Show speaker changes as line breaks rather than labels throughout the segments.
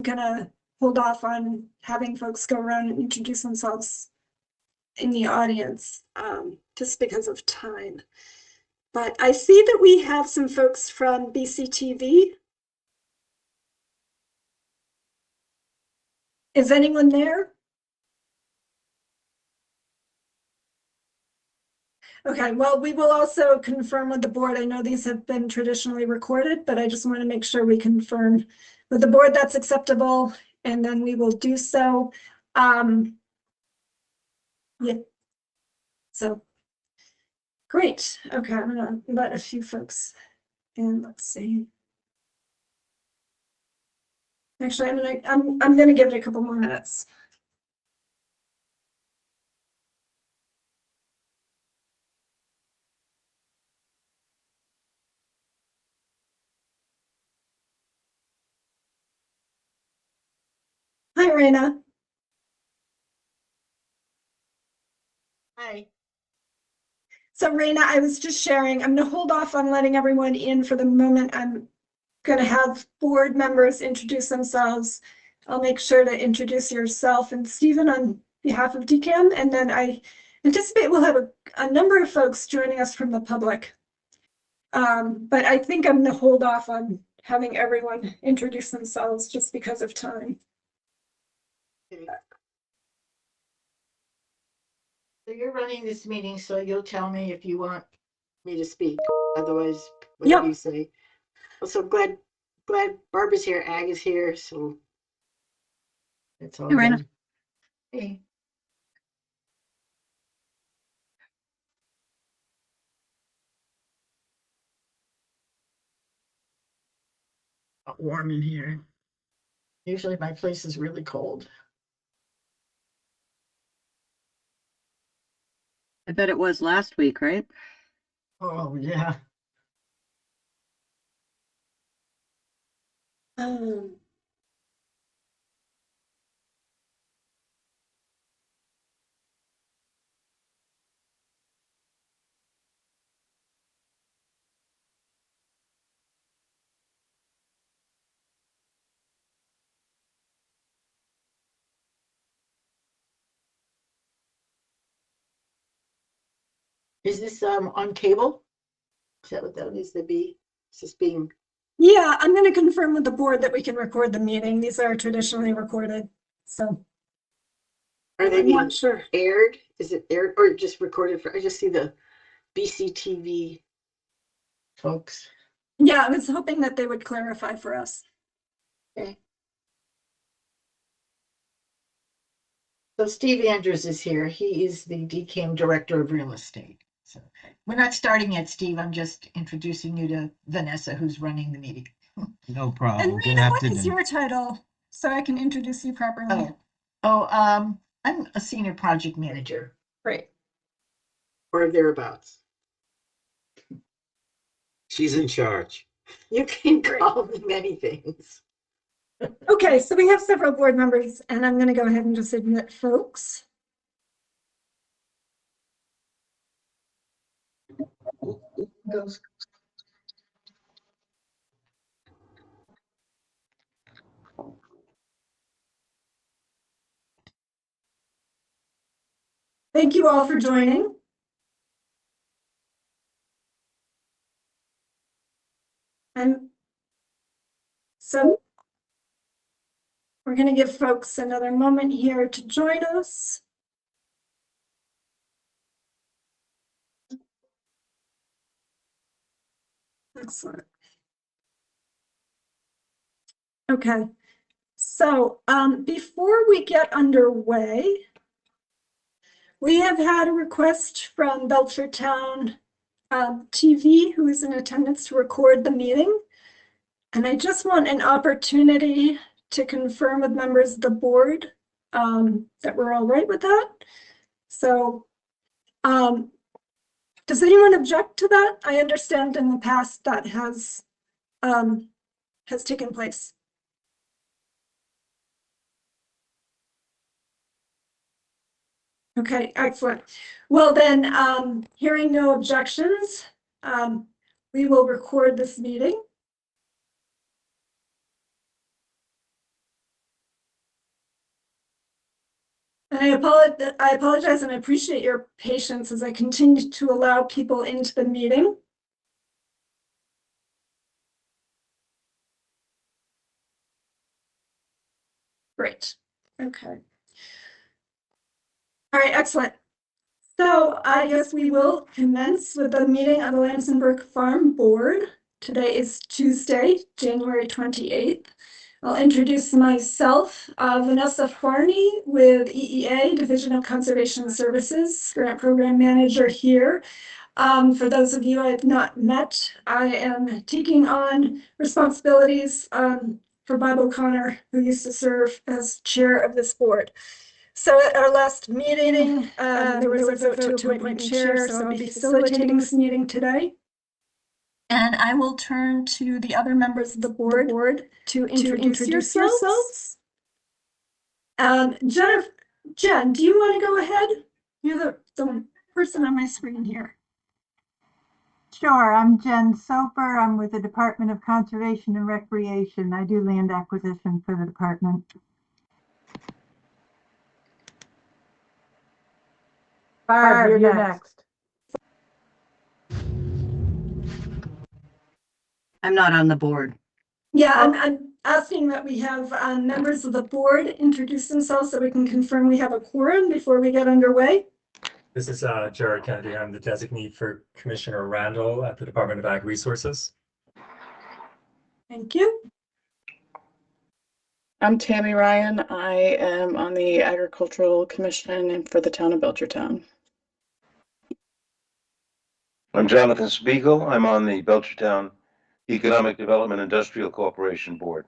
gonna hold off on having folks go around and introduce themselves in the audience, just because of time. But I see that we have some folks from BCTV. Is anyone there? Okay, well, we will also confirm with the board. I know these have been traditionally recorded, but I just want to make sure we confirm with the board that's acceptable, and then we will do so. Yeah. So, great. Okay, I'm gonna let a few folks in. Let's see. Actually, I'm gonna give it a couple more minutes. Hi, Raina.
Hi.
So Raina, I was just sharing, I'm gonna hold off on letting everyone in for the moment. I'm gonna have board members introduce themselves. I'll make sure to introduce yourself and Stephen on behalf of DCAMM, and then I anticipate we'll have a number of folks joining us from the public. But I think I'm gonna hold off on having everyone introduce themselves just because of time.
Okay. So you're running this meeting, so you'll tell me if you want me to speak. Otherwise, whatever you say. Also, glad Barbara's here, Ag is here, so it's all good. Hey. Warm in here. Usually my place is really cold.
I bet it was last week, right?
Oh, yeah. Is this on cable? Is that what that needs to be? Is this being?
Yeah, I'm going to confirm with the board that we can record the meeting. These are traditionally recorded, so.
Are they
I'm
being
not sure.
aired? Is it aired or just recorded for? I just see the BCTV folks.
Yeah, I was hoping that they would clarify for us.
Okay. So Steve Andrews is here. He is the DCAMM Director of Real Estate. So we're not starting yet, Steve. I'm just introducing you to Vanessa, who's running the meeting.
No problem.
And
Good
Rita, what is
afternoon.
your title? So I can introduce you properly.
I'm a senior project manager.
Great.
Or thereabouts.
She's in charge.
You can call me many things.
Okay, so we have several board members, and I'm going to go ahead and just admit folks.
Goes.
Thank you all for joining. And so we're going to give folks another moment here to join us. Excellent. Okay, so before we get underway, we have had a request from Belchertown TV, who is in attendance, to record the meeting. And I just want an opportunity to confirm with members of the board that we're all right with that. So does anyone object to that? I understand in the past that has taken place. Okay, excellent. Well then, hearing no objections, we will record this meeting. And I apologize and I appreciate your patience as I continue to allow people into the meeting. Great. Okay. All right, excellent. So I guess we will commence with the meeting of the Lampsom Brook Farm Board. Today is Tuesday, January 28th. I'll introduce myself, Vanessa Farney with EEA, Division of Conservation Services, Grant Program Manager here. For those of you I have not met, I am taking on responsibilities for Bob O'Connor, who used to serve as chair of this board. So at our last meeting, there was a vote to appoint me chair, so I'll be facilitating this meeting today. And I will turn to the other members of the board to introduce yourselves. Jen, do you want to go ahead? You're the person on my screen here.
Sure, I'm Jen Soper. I'm with the Department of Conservation and Recreation. I do land acquisition for the department.
Barb, you're next.
I'm not on the board.
Yeah, I'm asking that we have members of the board introduce themselves so we can confirm we have a quorum before we get underway.
This is Jared Kennedy. I'm the designee for Commissioner Randall at the Department of Ag Resources.
Thank you.
I'm Tammy Ryan. I am on the Agricultural Commission and for the town of Belchertown.
I'm Jonathan Spiegel. I'm on the Belchertown Economic Development Industrial Corporation Board.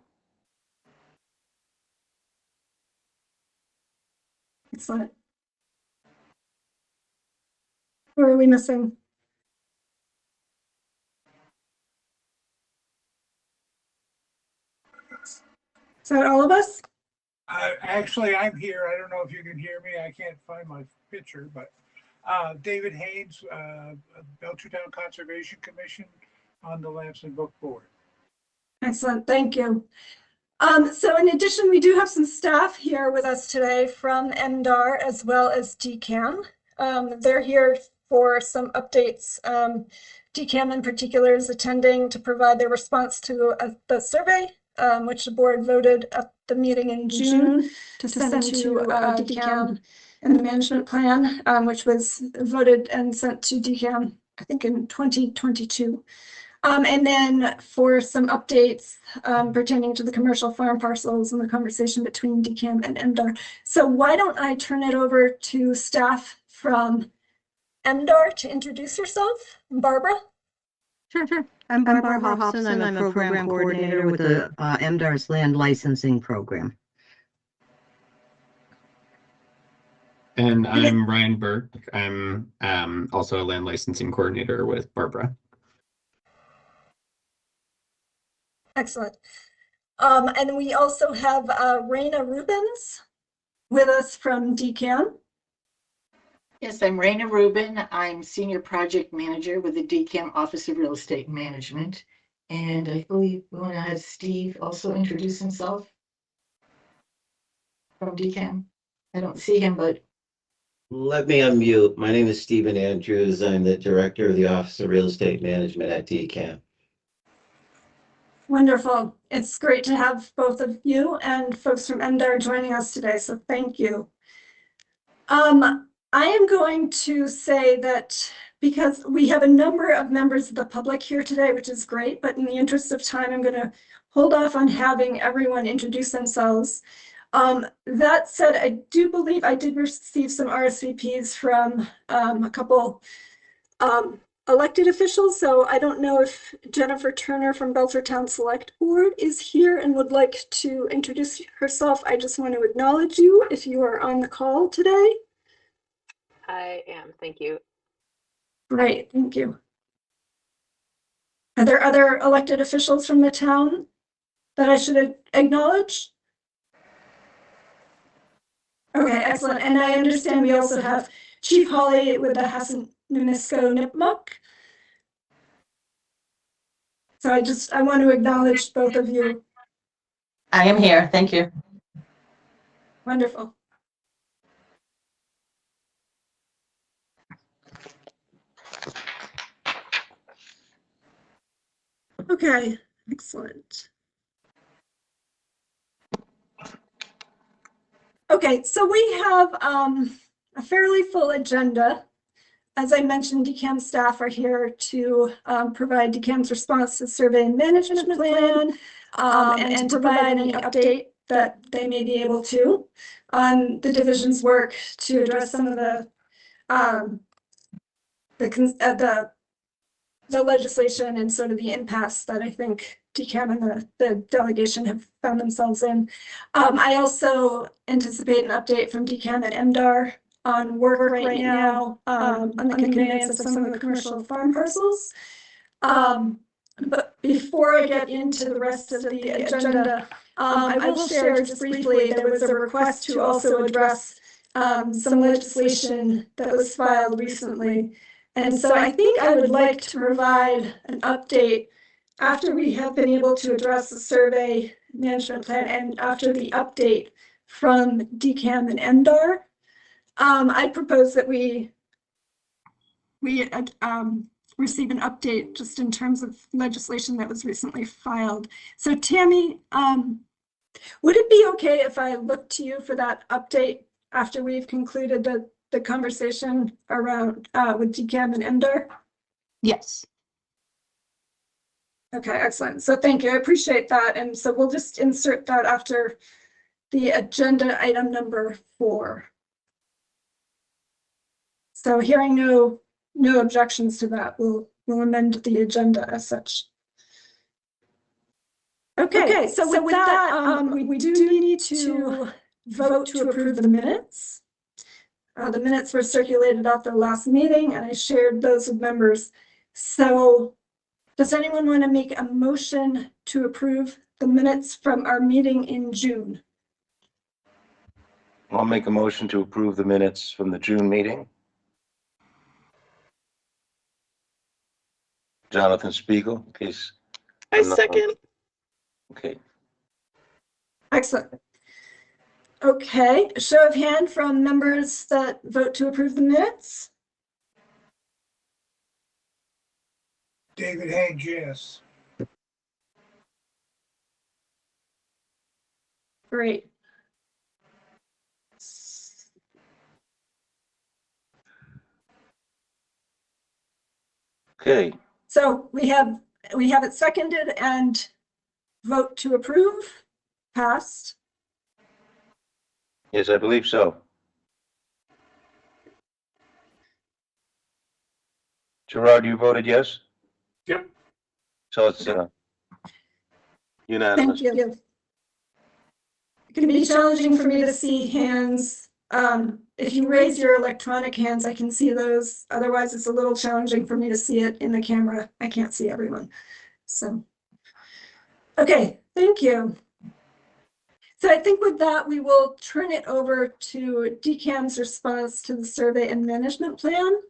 Excellent. Who are we missing? Is that all of us?
Actually, I'm here. I don't know if you can hear me. I can't find my picture, but David Haynes, Belchertown Conservation Commission on the Lampson Book Board.
Excellent, thank you. So in addition, we do have some staff here with us today from MDAR as well as DCAMM. They're here for some updates. DCAMM in particular is attending to provide their response to the survey, which the board voted at the meeting in June to send to DCAMM and the management plan, which was voted and sent to DCAMM, I think in 2022. And then for some updates pertaining to the commercial farm parcels and the conversation between DCAMM and MDAR. So why don't I turn it over to staff from MDAR to introduce yourself? Barbara?
Sure. I'm Barbara Hobson. I'm a program coordinator with the MDAR's land licensing program.
And I'm Ryan Burke. I'm also a land licensing coordinator with Barbara.
Excellent. And we also have Raina Rubens with us from DCAMM.
Yes, I'm Raina Rubin. I'm Senior Project Manager with the DCAMM Office of Real Estate Management. And I believe we want to have Steve also introduce himself from DCAMM. I don't see him, but.
Let me unmute. My name is Stephen Andrews. I'm the Director of the Office of Real Estate Management at DCAMM.
Wonderful. It's great to have both of you and folks from MDAR joining us today, so thank you. I am going to say that because we have a number of members of the public here today, which is great, but in the interest of time, I'm going to hold off on having everyone introduce themselves. That said, I do believe I did receive some RSVPs from a couple elected officials, so I don't know if Jennifer Turner from Belchertown Select Board is here and would like to introduce herself. I just want to acknowledge you if you are on the call today.
I am, thank you.
Great, thank you. Are there other elected officials from the town that I should acknowledge? Okay, excellent. And I understand we also have Chief Hawley with the Hassan-Numisco Nipmuc. So I want to acknowledge both of you.
I am here, thank you.
Wonderful. Okay, excellent. Okay, so we have a fairly full agenda. As I mentioned, DCAMM staff are here to provide DCAMM's response to the survey and management plan and to provide any update that they may be able to on the division's work to address some of the legislation and sort of the impasse that I think DCAMM and the delegation have found themselves in. I also anticipate an update from DCAMM and MDAR on work right now on the conveyance of some of the commercial farm parcels. But before I get into the rest of the agenda, I will share just briefly, there was a request to also address some legislation that was filed recently. And so I think I would like to provide an update after we have been able to address the survey management plan and after the update from DCAMM and MDAR. I propose that we receive an update just in terms of legislation that was recently filed. So Tammy, would it be okay if I look to you for that update after we've concluded the conversation around with DCAMM and MDAR?
Yes.
Okay, excellent. So thank you. I appreciate that. And so we'll just insert that after the agenda item number 4. So hearing no objections to that, we'll amend the agenda as such. Okay, so with that, we do need to vote to approve the minutes. The minutes were circulated at the last meeting, and I shared those with members. So does anyone want to make a motion to approve the minutes from our meeting in June?
I'll make a motion to approve the minutes from the June meeting. Jonathan Spiegel, in case.
I second.
Okay.
Excellent. Okay, a show of hand from members that vote to approve the minutes.
David Haynes, yes.
Great.
Okay.
So we have it seconded and vote to approve, passed.
Yes, I believe so. Gerard, you voted yes?
Yep.
So it's unanimous.
Thank you. It can be challenging for me to see hands. If you raise your electronic hands, I can see those. Otherwise, it's a little challenging for me to see it in the camera. I can't see everyone. So, okay, thank you. So I think with that, we will turn it over to DCAMM's response to the survey and management plan.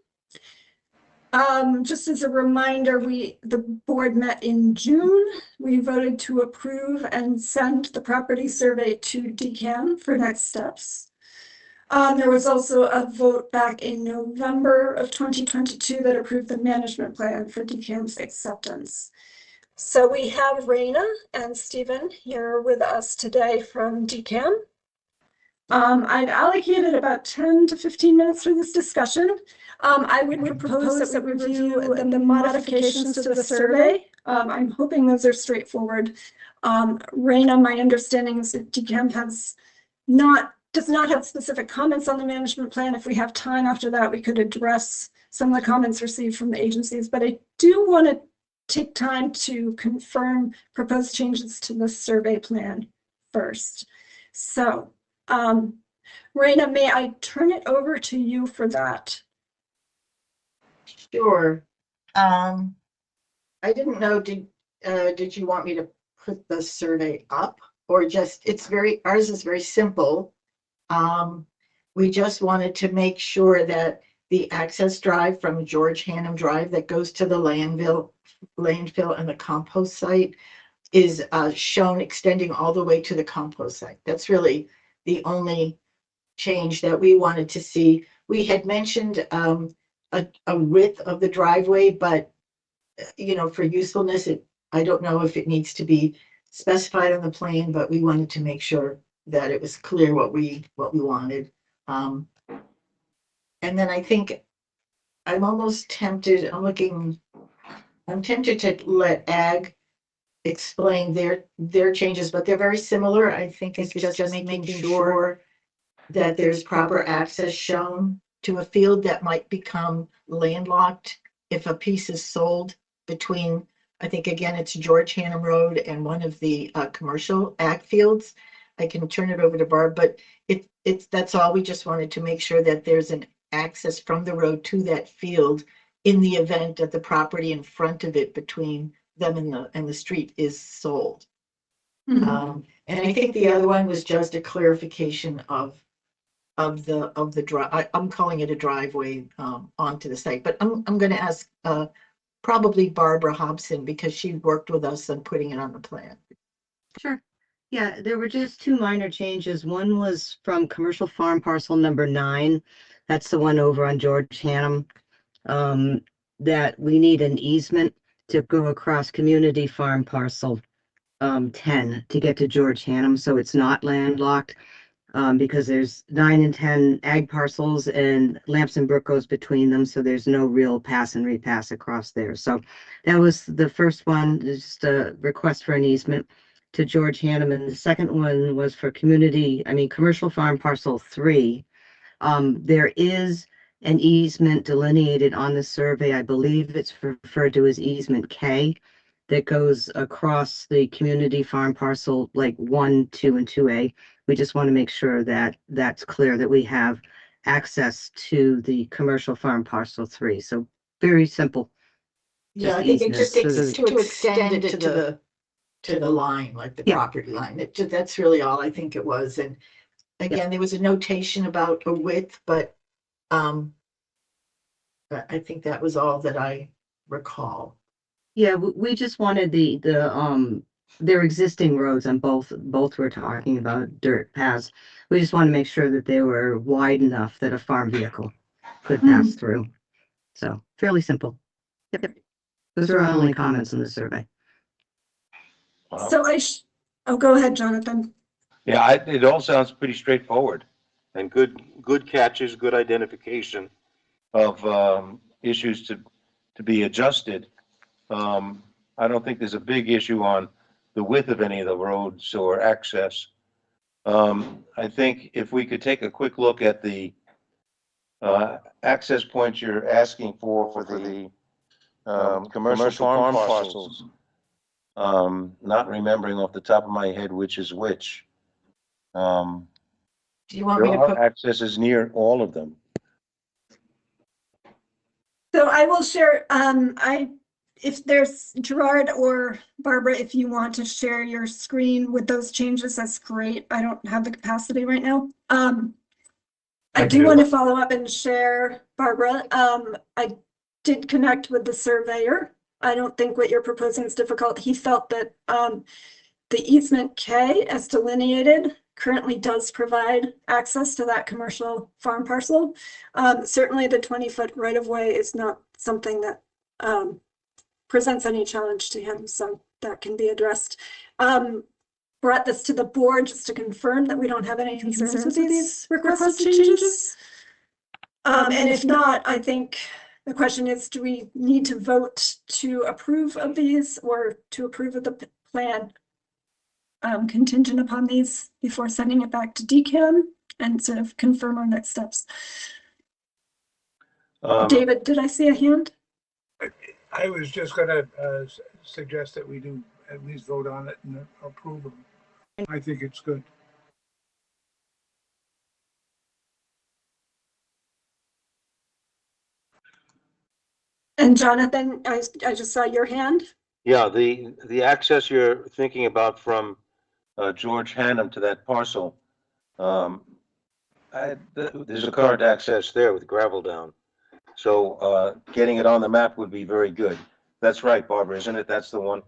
Just as a reminder, the board met in June. We voted to approve and send the property survey to DCAMM for next steps. There was also a vote back in November of 2022 that approved the management plan for DCAMM's acceptance. So we have Raina and Stephen here with us today from DCAMM. I've allocated about 10 to 15 minutes for this discussion. I would propose that we review the modifications to the survey. I'm hoping those are straightforward. Raina, my understanding is that DCAMM does not have specific comments on the management plan. If we have time after that, we could address some of the comments received from the agencies, but I do want to take time to confirm proposed changes to the survey plan first. So, Raina, may I turn it over to you for that?
Sure. I didn't know, did you want me to put the survey up or just, ours is very simple. We just wanted to make sure that the access drive from George Hannum Drive that goes to the landfill and the compost site is shown extending all the way to the compost site. That's really the only change that we wanted to see. We had mentioned a width of the driveway, but for usefulness, I don't know if it needs to be specified on the plan, but we wanted to make sure that it was clear what we wanted. And then I think I'm almost tempted, I'm tempted to let Ag explain their changes, but they're very similar. I think it's just making sure that there's proper access shown to a field that might become landlocked if a piece is sold between, I think again, it's George Hannum Road and one of the commercial ag fields. I can turn it over to Barb, but that's all. We just wanted to make sure that there's an access from the road to that field in the event that the property in front of it between them and the street is sold.
Mhm.
And I think the other one was just a clarification of the drive. I'm calling it a driveway onto the site, but I'm going to ask probably Barbara Hobson because she worked with us on putting it on the plan.
Sure. Yeah, there were just two minor changes. One was from commercial farm parcel number 9. That's the one over on George Hannum. That we need an easement to go across community farm parcel 10 to get to George Hannum, so it's not landlocked. Because there's 9 and 10 ag parcels and Lampsom Brook goes between them, so there's no real pass and repass across there. So that was the first one, just a request for an easement to George Hannum, and the second one was for commercial farm parcel 3. There is an easement delineated on the survey. I believe it's referred to as easement K, that goes across the community farm parcel like 1, 2, and 2A. We just want to make sure that that's clear, that we have access to the commercial farm parcel 3. So very simple.
Yeah, I think it just takes to extend it to the line, like the
Yeah.
property line. That's really all I think it was. And again, there was a notation about a width, but I think that was all that I recall.
Yeah, we just wanted their existing roads on both we're talking about dirt paths. We just want to make sure that they were wide enough that a farm vehicle could pass through. So fairly simple. Yep. Those are our only comments on the survey.
So oh, go ahead, Jonathan.
Yeah, it all sounds pretty straightforward and good catches, good identification of issues to be adjusted. I don't think there's a big issue on the width of any of the roads or access. I think if we could take a quick look at the access points you're asking for the commercial farm parcels. Not remembering off the top of my head which is which.
Do you want me
There
to
are
put?
accesses near all of them.
So I will share, if there's Gerard or Barbara, if you want to share your screen with those changes, that's great. I don't have the capacity right now. I do want to follow up and share, Barbara. I did connect with the surveyor. I don't think what you're proposing is difficult. He felt that the easement K as delineated currently does provide access to that commercial farm parcel. Certainly the 20-foot right-of-way is not something that presents any challenge to him, so that can be addressed. Brought this to the board just to confirm that we don't have any concerns with these requested changes. And if not, I think the question is, do we need to vote to approve of these or to approve of the plan contingent upon these before sending it back to DCAMM and sort of confirm our next steps? David, did I see a hand?
I was just gonna suggest that we do at least vote on it and approve them. I think it's good.
And Jonathan, I just saw your hand.
Yeah, the access you're thinking about from George Hannum to that parcel, there's a current access there with gravel down. So getting it on the map would be very good. That's right, Barbara, isn't it? That's the one?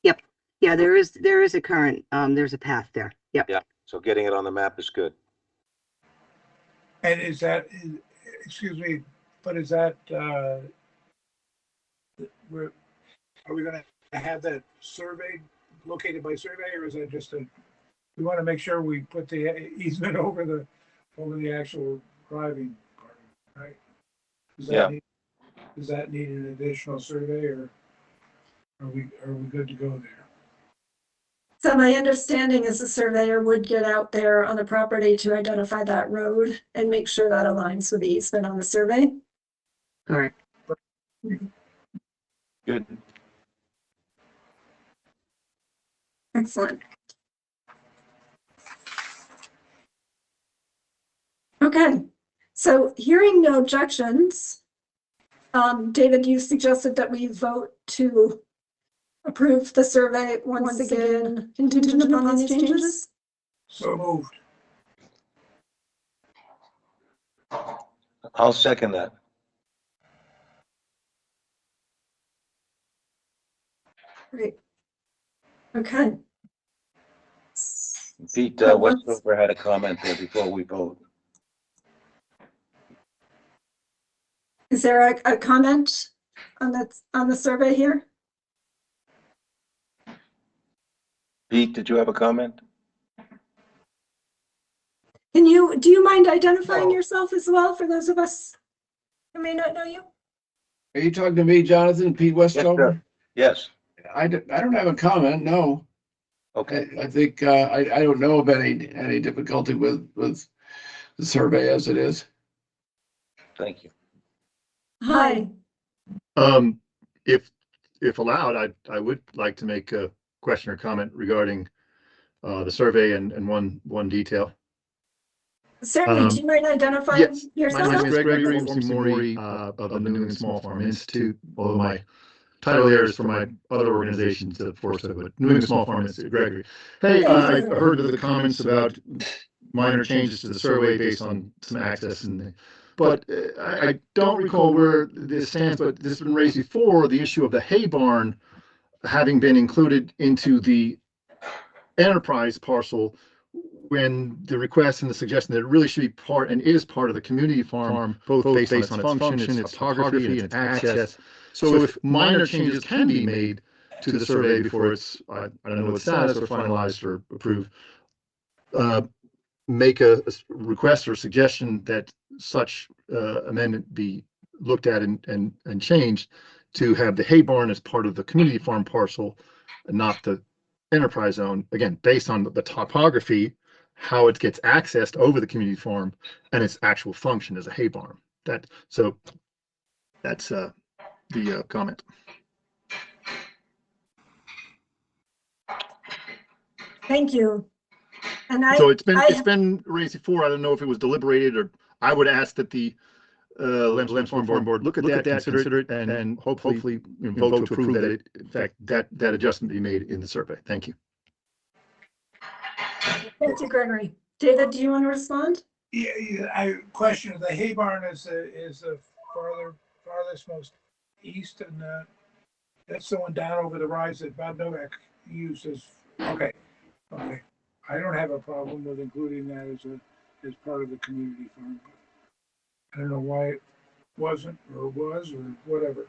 Yep. Yeah, there is a current, there's a path there. Yep.
Yeah, so getting it on the map is good.
And is that, excuse me, but is that, are we gonna have that surveyed, located by survey, or is that just a, we want to make sure we put the easement over the actual driving part, right? Does that need an additional survey, or are we good to go there?
So my understanding is the surveyor would get out there on the property to identify that road and make sure that aligns with the easement on the survey.
Correct.
Good.
Excellent. Okay, so hearing no objections, David, you suggested that we vote to approve the survey once again contingent upon these changes?
So moved.
I'll second that.
Great. Okay.
Pete
So
Westover had a comment there before we vote.
Is there a comment on the survey here?
Pete, did you have a comment?
Do you mind identifying yourself as well for those of us who may not know you?
Are you talking to me, Jonathan, Pete Westover?
Yes.
I don't have a comment, no.
Okay.
I think, I don't know of any difficulty with the survey as it is.
Thank you.
Hi.
If allowed, I would like to make a question or comment regarding the survey and one detail.
Certainly, do you mind identifying
Yes,
yourself?
my name is Gregory Mori of the New England Small Farm Institute, although my title there is for my other organizations, of course, but New England Small Farm Institute, Gregory. Hey, I heard the comments about minor changes to the survey based on some access but I don't recall where this stands, but this has been raised before, the issue of the hay barn having been included into the enterprise parcel when the request and the suggestion that it really should be part and is part of the community farm, both based on its function, its topography, and its access. So if minor changes can be made to the survey before it's, I don't know what status or finalized or approved, make a request or suggestion that such amendment be looked at and changed to have the hay barn as part of the community farm parcel, and not the enterprise zone, again, based on the topography, how it gets accessed over the community farm, and its actual function as a hay barn. That's the comment.
Thank you. And
So it's been raised before. I don't know if it was deliberated, or I would ask that the Lampsom Farm Board look at that, consider it, and hopefully vote to approve that it, in fact, that adjustment be made in the survey. Thank you.
Thank you, Gregory. David, do you want to respond?
Yeah, I question, the hay barn is the farthest most east, and that's the one down over the rise that Bob Novak used as, okay. I don't have a problem with including that as part of the community farm. I don't know why it wasn't, or was, or whatever.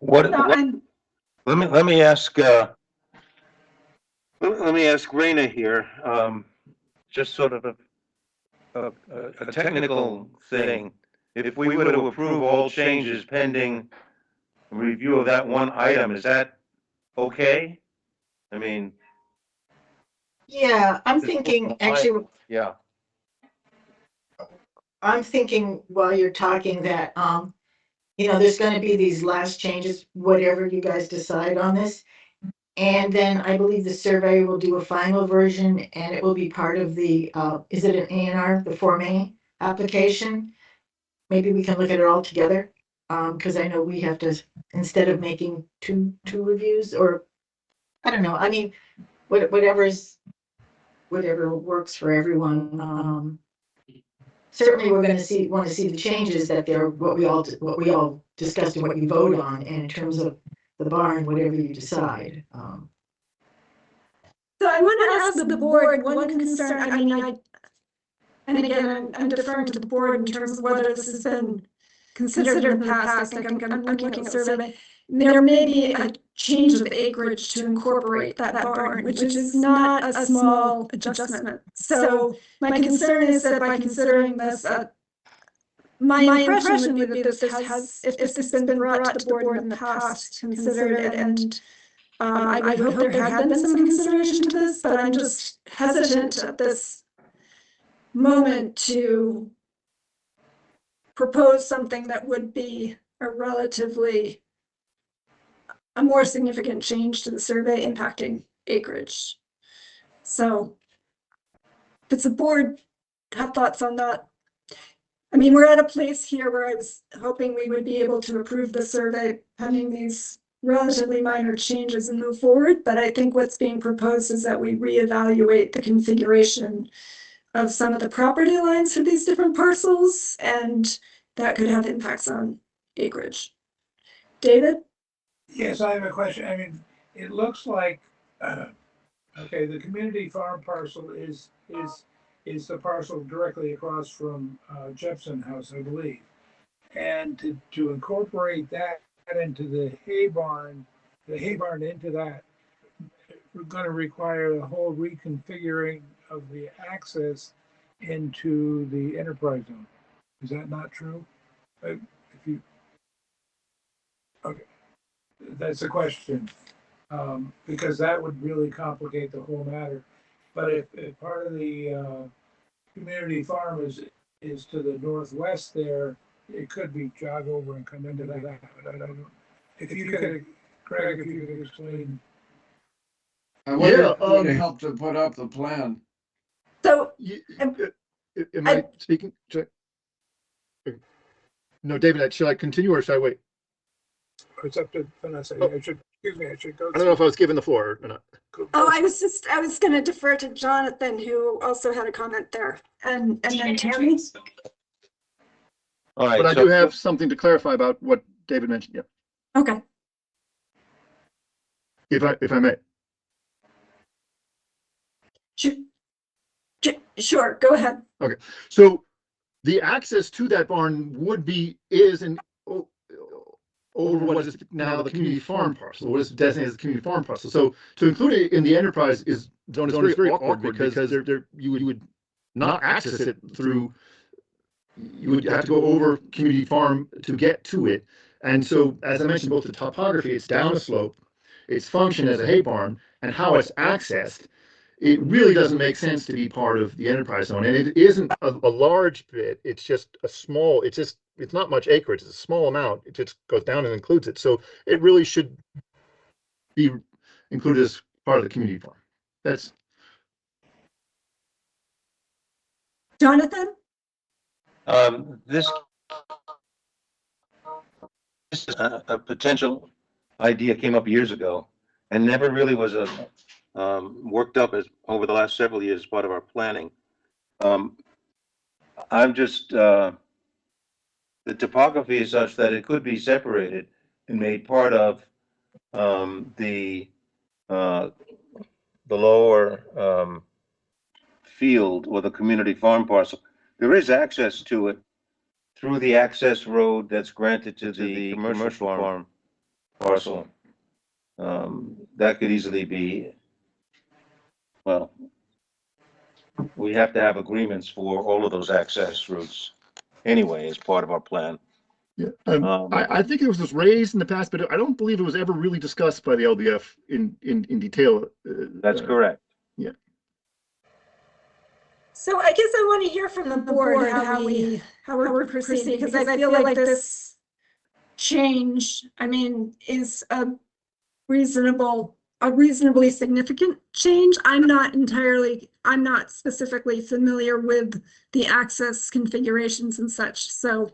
Let me ask Raina here, just sort of a technical thing. If we were to approve all changes pending review of that one item, is that okay? I mean.
Yeah, I'm thinking, actually.
Yeah.
I'm thinking while you're talking that, there's going to be these last changes, whatever you guys decide on this. And then I believe the survey will do a final version, and it will be part of the, is it an A&R, the Form A application? Maybe we can look at it all together, because I know we have to, instead of making two reviews, or I don't know. I mean, whatever works for everyone. Certainly, we're going to want to see the changes that they're what we all discussed and what you vote on, and in terms of the barn, whatever you decide.
So I want to ask the board one concern. And again, I'm deferring to the board in terms of whether this has been considered in the past. I think I'm looking at the survey. there may be a change of acreage to incorporate that barn, which is not a small adjustment. So my concern is that by considering this, my impression would be that this has, if this has been brought to the board in the past, considered, and I would hope there had been some consideration to this, but I'm just hesitant at this moment to propose something that would be a more significant change to the survey impacting acreage. So does the board have thoughts on that? I mean, we're at a place here where I was hoping we would be able to approve the survey pending these relatively minor changes and move forward, but I think what's being proposed is that we reevaluate the configuration of some of the property lines for these different parcels, and that could have impacts on acreage. David?
Yes, I have a question. I mean, it looks like, okay, the community farm parcel is the parcel directly across from Jepson House, I believe. And to incorporate that into the hay barn into that, we're going to require a whole reconfiguring of the access into the enterprise zone. Is that not true? Okay, that's a question, because that would really complicate the whole matter. But if part of the community farm is to the northwest there, it could be jog over and come into that. But I don't know. If you could, Greg, if you could explain.
I wonder if it would help to put up the plan.
So,
am I speaking? No, David, should I continue or should I wait?
It's up to Vanessa. I should go.
I don't know if I was given the floor or not.
Oh, I was going to defer to Jonathan, who also had a comment there, and then Tammy.
All right.
But I do have something to clarify about what David mentioned. Yeah.
Okay.
If I may.
Sure, go ahead.
Okay, so the access to that barn is over what is now the community farm parcel, what is designated as the community farm parcel. So to include it in the enterprise zone is very awkward because you would not access it through. You would have to go over community farm to get to it. And so, as I mentioned, both the topography, it's down a slope, its function as a hay barn, and how it's accessed, it really doesn't make sense to be part of the enterprise zone. And it isn't a large bit, it's just a small, it's not much acreage, it's a small amount, it just goes down and includes it. So it really should be included as part of the community farm. That's
Jonathan?
This is a potential idea came up years ago and never really was worked up as over the last several years as part of our planning. I'm just the topography is such that it could be separated and made part of the lower field or the community farm parcel. There is access to it through the access road that's granted to the commercial farm parcel. That could easily be, well, we have to have agreements for all of those access routes anyway as part of our plan.
Yeah, I think it was raised in the past, but I don't believe it was ever really discussed by the LDF in detail.
That's correct.
Yeah.
So I guess I want to hear from the board how we're proceeding, because I feel like this change, I mean, is a reasonably significant change. I'm not specifically familiar with the access configurations and such. So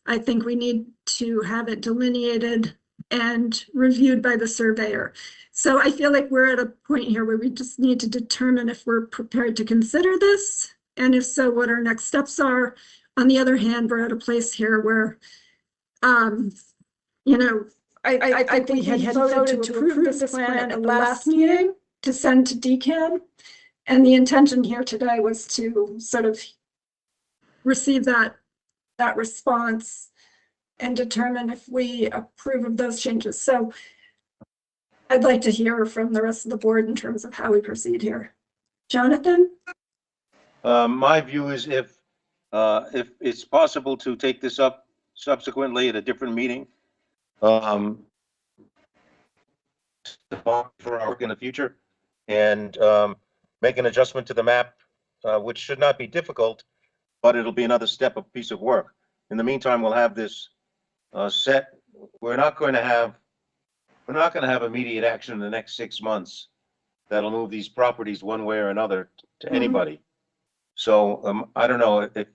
I think we need to have it delineated and reviewed by the surveyor. So I feel like we're at a point here where we just need to determine if we're prepared to consider this, and if so, what our next steps are. On the other hand, we're at a place here where, you know, I think we had voted to approve this plan at the last meeting to send to DCAMM, and the intention here today was to sort of receive that response and determine if we approve of those changes. So I'd like to hear from the rest of the board in terms of how we proceed here. Jonathan?
My view is if it's possible to take this up subsequently at a different meeting, for our work in the future, and make an adjustment to the map, which should not be difficult, but it'll be another piece of work. In the meantime, we'll have this set. We're not going to have immediate action in the next 6 months that'll move these properties one way or another to anybody. So I don't know if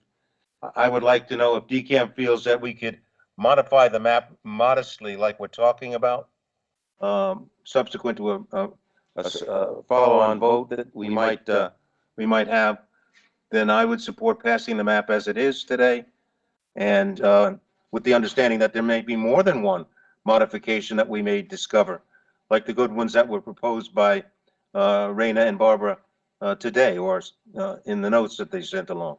I would like to know if DCAMM feels that we could modify the map modestly, like we're talking about, subsequent to a follow-on vote that we might have. Then I would support passing the map as it is today, and with the understanding that there may be more than one modification that we may discover, like the good ones that were proposed by Raina and Barbara today, or in the notes that they sent along.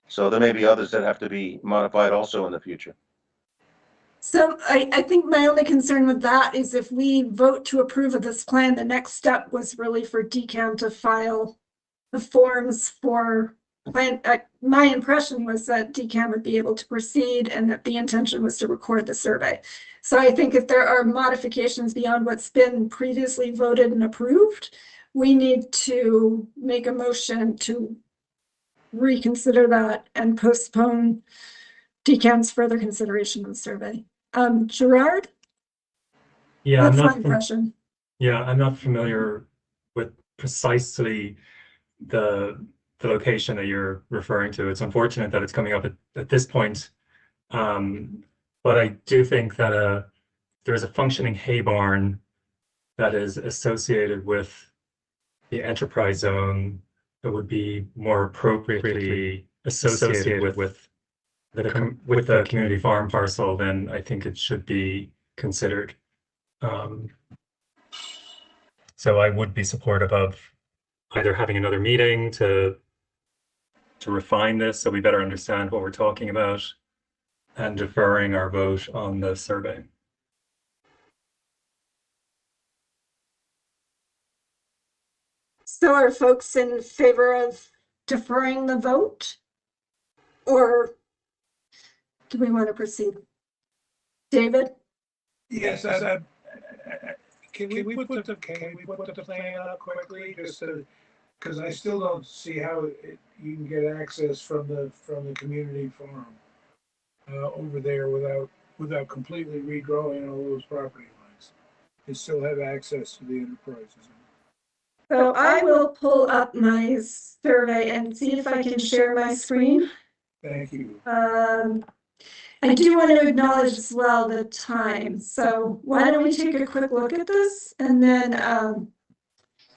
So there may be others that have to be modified also in the future.
So I think my only concern with that is if we vote to approve of this plan, the next step was really for DCAMM to file the forms for plan. My impression was that DCAMM would be able to proceed and that the intention was to record the survey. So I think if there are modifications beyond what's been previously voted and approved, we need to make a motion to reconsider that and postpone DCAMM's further consideration of the survey. Gerard?
Yeah,
That's my impression.
Yeah, I'm not familiar with precisely the location that you're referring to. It's unfortunate that it's coming up at this point. But I do think that there's a functioning hay barn that is associated with the enterprise zone that would be more appropriately associated with the community farm parcel, then I think it should be considered. So I would be supportive of either having another meeting to refine this so we better understand what we're talking about, and deferring our vote on the survey.
So are folks in favor of deferring the vote? Or do we want to proceed? David?
Yes, can we put the plan up quickly, just because I still don't see how you can get access from the community farm over there without completely regrowing all those property lines. You still have access to the enterprises.
So I will pull up my survey and see if I can share my screen.
Thank you.
I do want to acknowledge as well the time. So why don't we take a quick look at this and then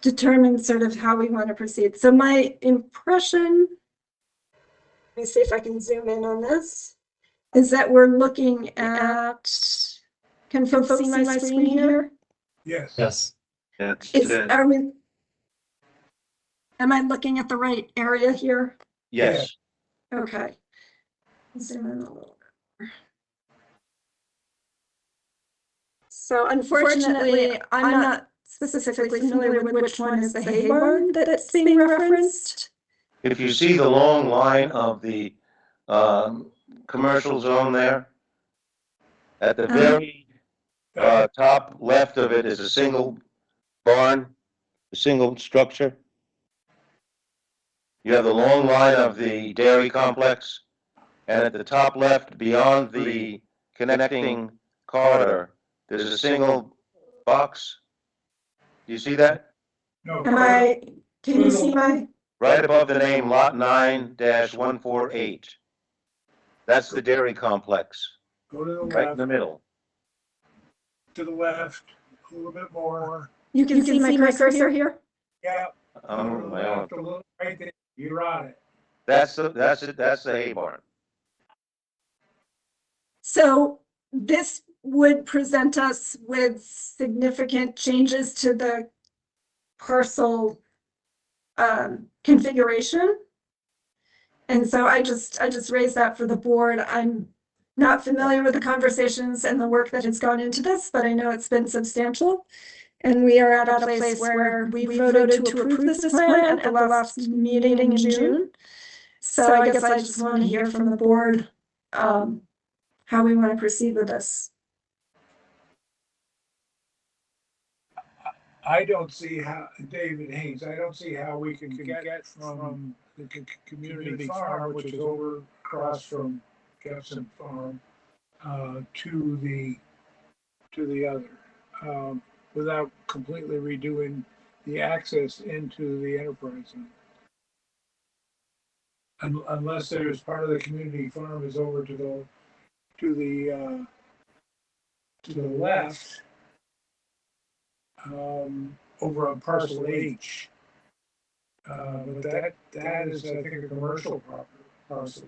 determine sort of how we want to proceed. So my impression, let me see if I can zoom in on this, is that we're looking at, can folks see my screen here?
Yes.
Yes.
Am I looking at the right area here?
Yes.
Okay. Zoom in a little bit. So unfortunately, I'm not specifically familiar with which one is the hay barn that's being referenced.
If you see the long line of the commercial zone there, at the very top left of it is a single barn, a single structure. You have the long line of the dairy complex, and at the top left, beyond the connecting corridor, there's a single box. Do you see that?
No.
Can you see my?
Right above the name Lot 9-148. That's the dairy complex,
Go to the
right in
left,
the middle.
to the left, a little bit more.
You can see my cursor here?
Yeah.
I'm moving my own.
A little right there. You're on it.
That's the hay barn.
So this would present us with significant changes to the parcel configuration. And so I just raised that for the board. I'm not familiar with the conversations and the work that has gone into this, but I know it's been substantial. And we are at a place where we voted to approve this plan at the last meeting in June. So I guess I just want to hear from the board how we want to proceed with this.
I don't see how, David Haynes, I don't see how we can get from the community farm, which is over across from Jefferson Farm, to the other, without completely redoing the access into the enterprise zone. Unless there's part of the community farm is over to the left, over on parcel H. But that is, I think, a commercial parcel.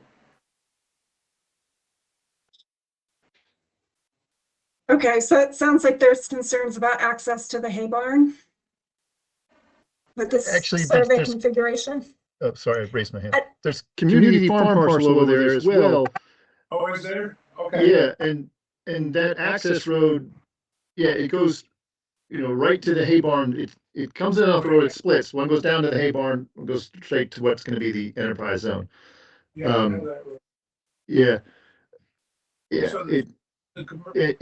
Okay, so it sounds like there's concerns about access to the hay barn with this
Actually,
survey
there's
configuration.
Oh, sorry, I raised my hand. There's community farm parcel over there as well.
Oh, is there? Okay.
Yeah, and that access road, yeah, it goes, right to the hay barn. It comes in off the road, it splits. One goes down to the hay barn, one goes straight to what's gonna be the enterprise zone.
Yeah, I know that road.
Yeah. Yeah,
So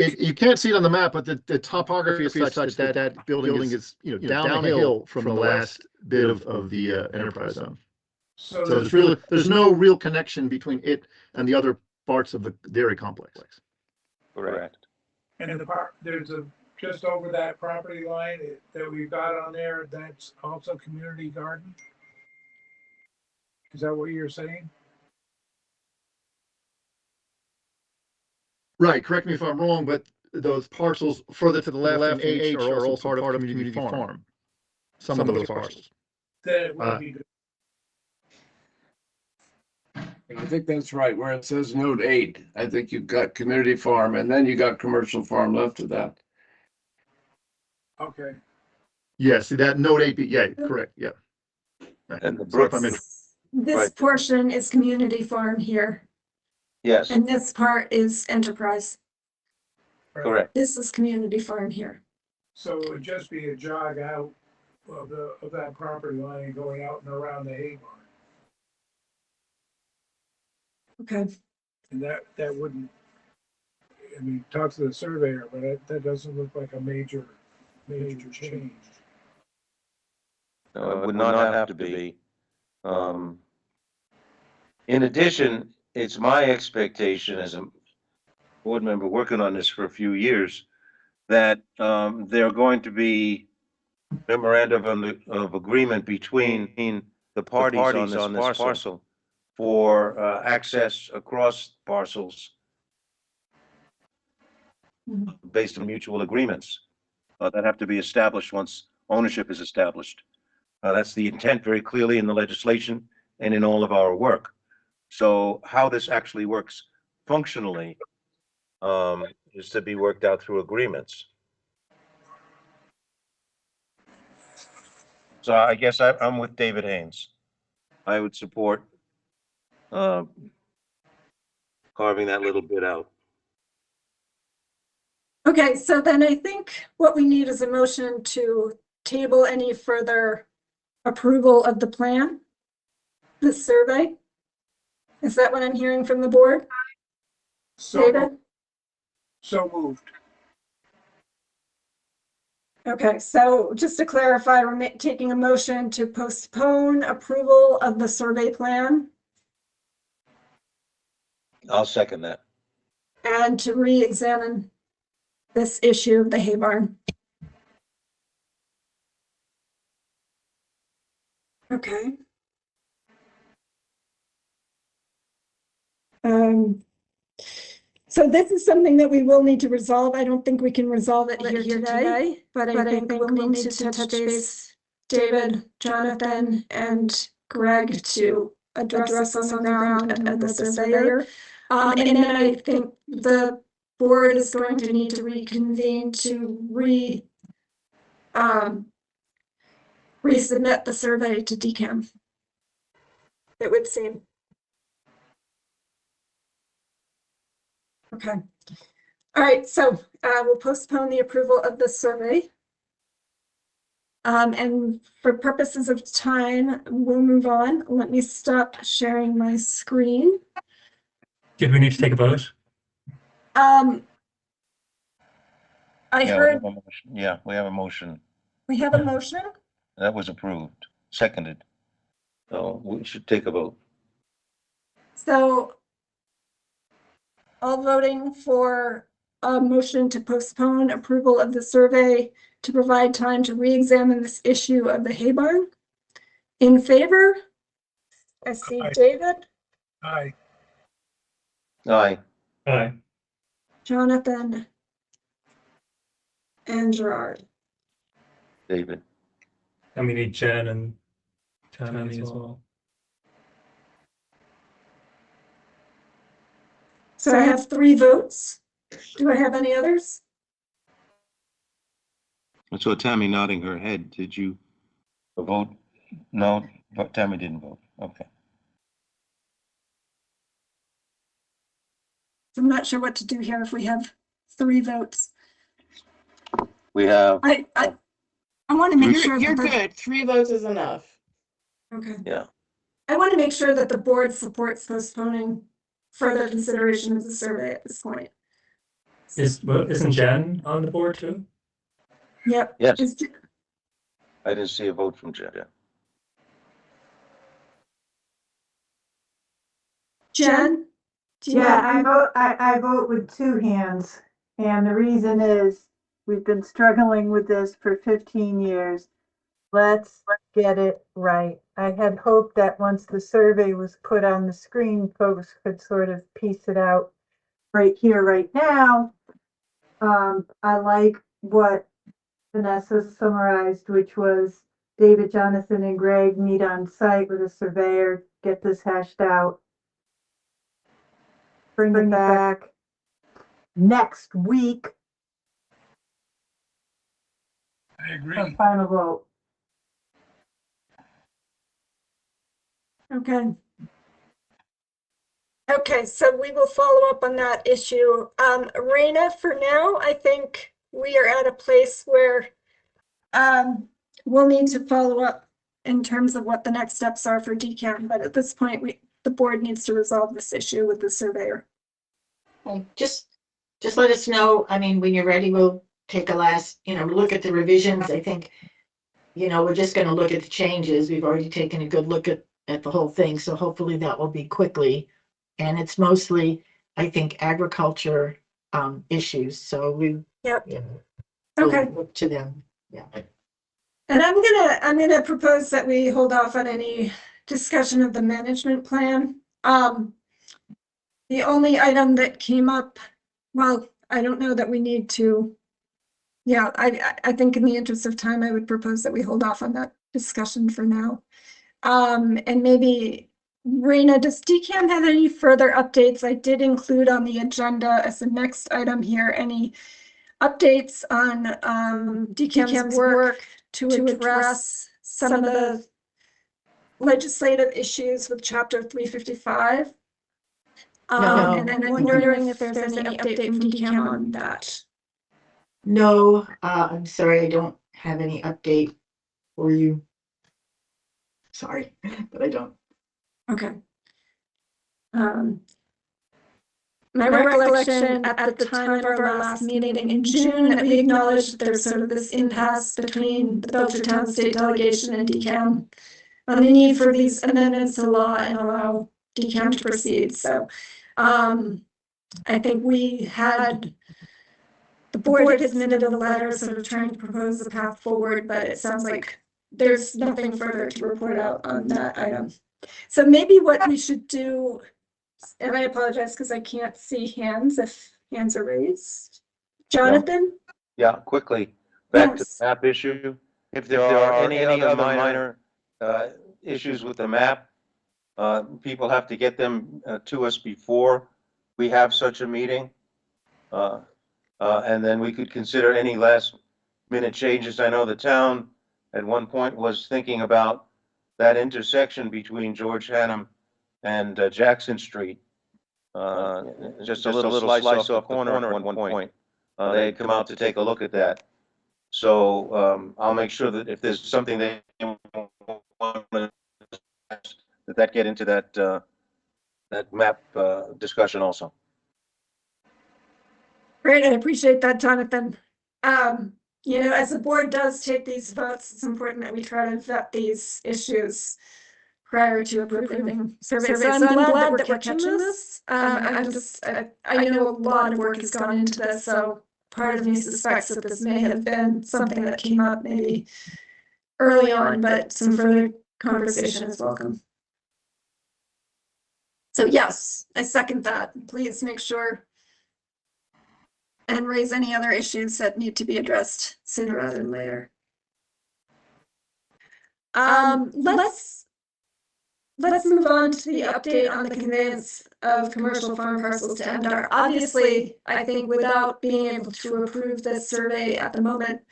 you can't see it on the map, but the topography is such that that building is, down a hill from the last bit of the enterprise zone. So there's no real connection between it and the other parts of the dairy complex.
Correct.
And there's just over that property line that we've got on there, that's also community garden? Is that what you're saying?
Right, correct me if I'm wrong, but those parcels further to the left in H are also part of community farm. Some of those parcels.
Then it would be good.
I think that's right, where it says note 8. I think you've got community farm and then you got commercial farm left of that.
Okay.
Yes, that note 8, yeah, correct, yeah.
And the Brook,
This portion is community farm here,
yes,
and this part is enterprise.
correct.
This is community farm here.
So it would just be a jog out of that property line and going out and around the hay barn.
Okay.
And that wouldn't, I mean, talk to the surveyor, but that doesn't look like a major change.
No, it would not have to be. In addition, it's my expectation as a board member working on this for a few years, that there are going to be memorandum of agreement between the parties on this parcel for access across parcels based on mutual agreements that have to be established once ownership is established. That's the intent very clearly in the legislation and in all of our work. So how this actually works functionally is to be worked out through agreements. So I guess I'm with David Haynes. I would support carving that little bit out.
Okay, so then I think what we need is a motion to table any further approval of the plan, the survey. Is that what I'm hearing from the board? David?
So moved.
Okay, so just to clarify, we're taking a motion to postpone approval of the survey plan
I'll second that.
and to re-examine this issue of the hay barn. Okay. So this is something that we will need to resolve. I don't think we can resolve it here today, but I think we'll need to touch base, David, Jonathan, and Greg to address on the ground at the surveyor. And then I think the board is going to need to reconvene to resubmit the survey to DCAMM. It would seem. Okay. All right, so we'll postpone the approval of the survey. And for purposes of time, we'll move on. Let me stop sharing my screen.
Did we need to take a vote?
I
Yeah,
heard
yeah, we have a motion
we have a motion.
that was approved, seconded.
So we should take a vote.
So all voting for a motion to postpone approval of the survey to provide time to re-examine this issue of the hay barn. In favor? I see
Aye.
David,
Aye.
Aye.
Aye.
Jonathan, and Gerard.
David.
And we need Jen and Tammy as well.
So I have 3 votes. Do I have any others?
I saw Tammy nodding her head. Did you vote? No, but Tammy didn't vote. Okay.
I'm not sure what to do here if we have 3 votes.
We have,
I want to make sure
You're
that
good. 3 votes is enough.
okay.
yeah,
I want to make sure that the board supports postponing further consideration of the survey at this point.
Isn't Jen on the board too?
Yep.
yes,
Is-
I didn't see a vote from Jen.
Jen? Do you
Yeah,
have-
I vote with 2 hands. And the reason is we've been struggling with this for 15 years. Let's get it right. I had hoped that once the survey was put on the screen, folks could sort of piece it out right here, right now. I like what Vanessa summarized, which was David, Jonathan, and Greg meet on site with a surveyor, get this hashed out. Bring it back next week
I
for
agree.
final vote.
Okay. Okay, so we will follow up on that issue. Raina, for now, I think we are at a place where we'll need to follow up in terms of what the next steps are for DCAMM, but at this point, the board needs to resolve this issue with the surveyor.
Well, just let us know. I mean, when you're ready, we'll take a last, look at the revisions. I think, we're just going to look at the changes. We've already taken a good look at the whole thing. So hopefully that will be quickly. And it's mostly, I think, agriculture issues. So we'll
Okay.
look to them. Yeah.
And I'm gonna propose that we hold off on any discussion of the management plan. The only item that came up, well, I don't know that we need to. Yeah, I think in the interest of time, I would propose that we hold off on that discussion for now. And maybe, Raina, does DCAMM have any further updates? I did include on the agenda as the next item here, any updates on DCAMM's work to address some of the legislative issues with Chapter 355.
No.
And I'm wondering if there's any update from DCAMM on that.
No, I'm sorry, I don't have any update for you. Sorry, but I don't.
Okay. My recollection at the time of our last meeting in June that we acknowledged that there's sort of this impasse between the Belchertown State Delegation and DCAMM on the need for these amendments to law and allow DCAMM to proceed. So I think the board had submitted a letter sort of trying to propose a path forward, but it sounds like there's nothing further to report out on that item. So maybe what we should do, and I apologize because I can't see hands if hands are raised. Jonathan?
Yeah, quickly, back to
Yes.
the map issue. If there are any other minor issues with the map, people have to get them to us before we have such a meeting. And then we could consider any last minute changes. I know the town at one point was thinking about that intersection between George Hannum and Jackson Street. just a little slice off the corner at one point. They had come out to take a look at that. So I'll make sure that if there's something they want that get into that map discussion also.
Great, I appreciate that, Jonathan. You know, as the board does take these votes, it's important that we try to vet these issues prior to approving surveys. So I'm glad that we're catching this. I know a lot of work has gone into this, so part of me suspects that this may have been something that came up maybe early on, but some further conversation is welcome. So yes, I second that. Please make sure and raise any other issues that need to be addressed sooner rather than later. Let's move on to the update on the conveyance of commercial farm parcels to MDAR. Obviously, I think without being able to approve this survey at the moment,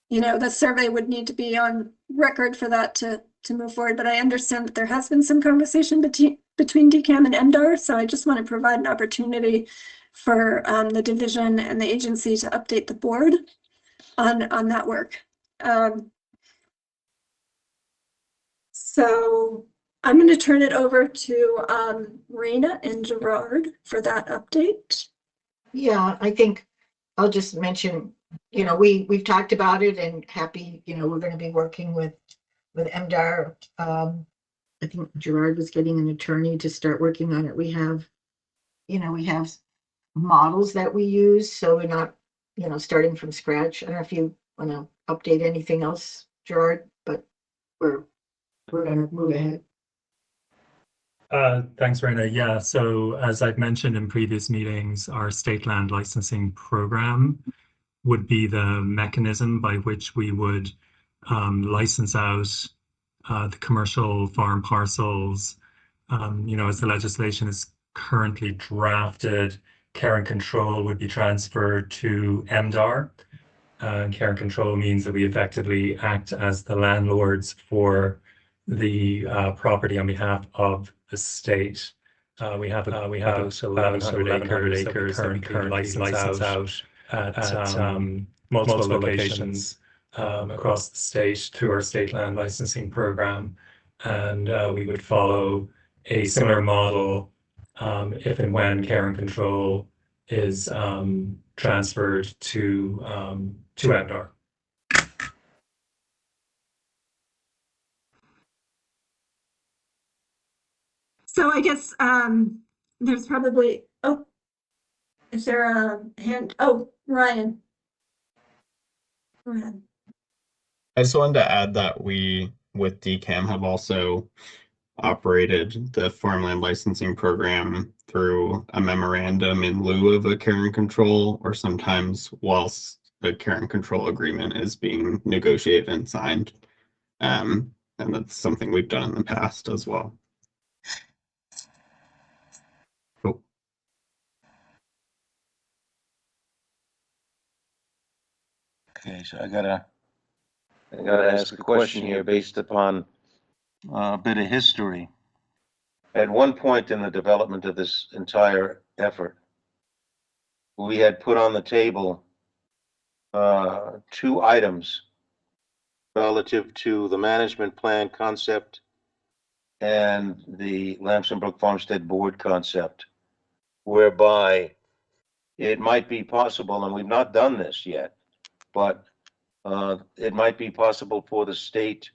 you know, the survey would need to be on record for that to move forward. But I understand that there has been some conversation between DCAMM and MDAR, so I just want to provide an opportunity for the division and the agency to update the board on that work. So I'm going to turn it over to Raina and Gerard for that update.
Yeah, I think I'll just mention, you know, we've talked about it and happy, you know, we're going to be working with MDAR. I think Gerard was getting an attorney to start working on it. We have models that we use, so we're not, you know, starting from scratch. I don't know if you want to update anything else, Gerard, but we're going to move ahead.
Thanks, Raina. Yeah, so as I've mentioned in previous meetings, our state land licensing program would be the mechanism by which we would license out the commercial farm parcels. You know, as the legislation is currently drafted, care and control would be transferred to MDAR. Care and control means that we effectively act as the landlords for the property on behalf of the state. We have about 1,100 acres that we currently license out at multiple locations across the state through our state land licensing program. And we would follow a similar model if and when care and control is transferred to MDAR.
So I guess there's probably, is there a hand? Oh, Ryan. Go ahead.
I just wanted to add that we, with DCAMM, have also operated the farmland licensing program through a memorandum in lieu of a care and control, or sometimes whilst the care and control agreement is being negotiated and signed. And that's something we've done in the past as well. Cool.
Okay, so I gotta ask a question here based upon a bit of history. At one point in the development of this entire effort, we had put on the table two items relative to the management plan concept and the Lampsom Brook Farmstead Board concept, whereby it might be possible, and we've not done this yet, but it might be possible for the state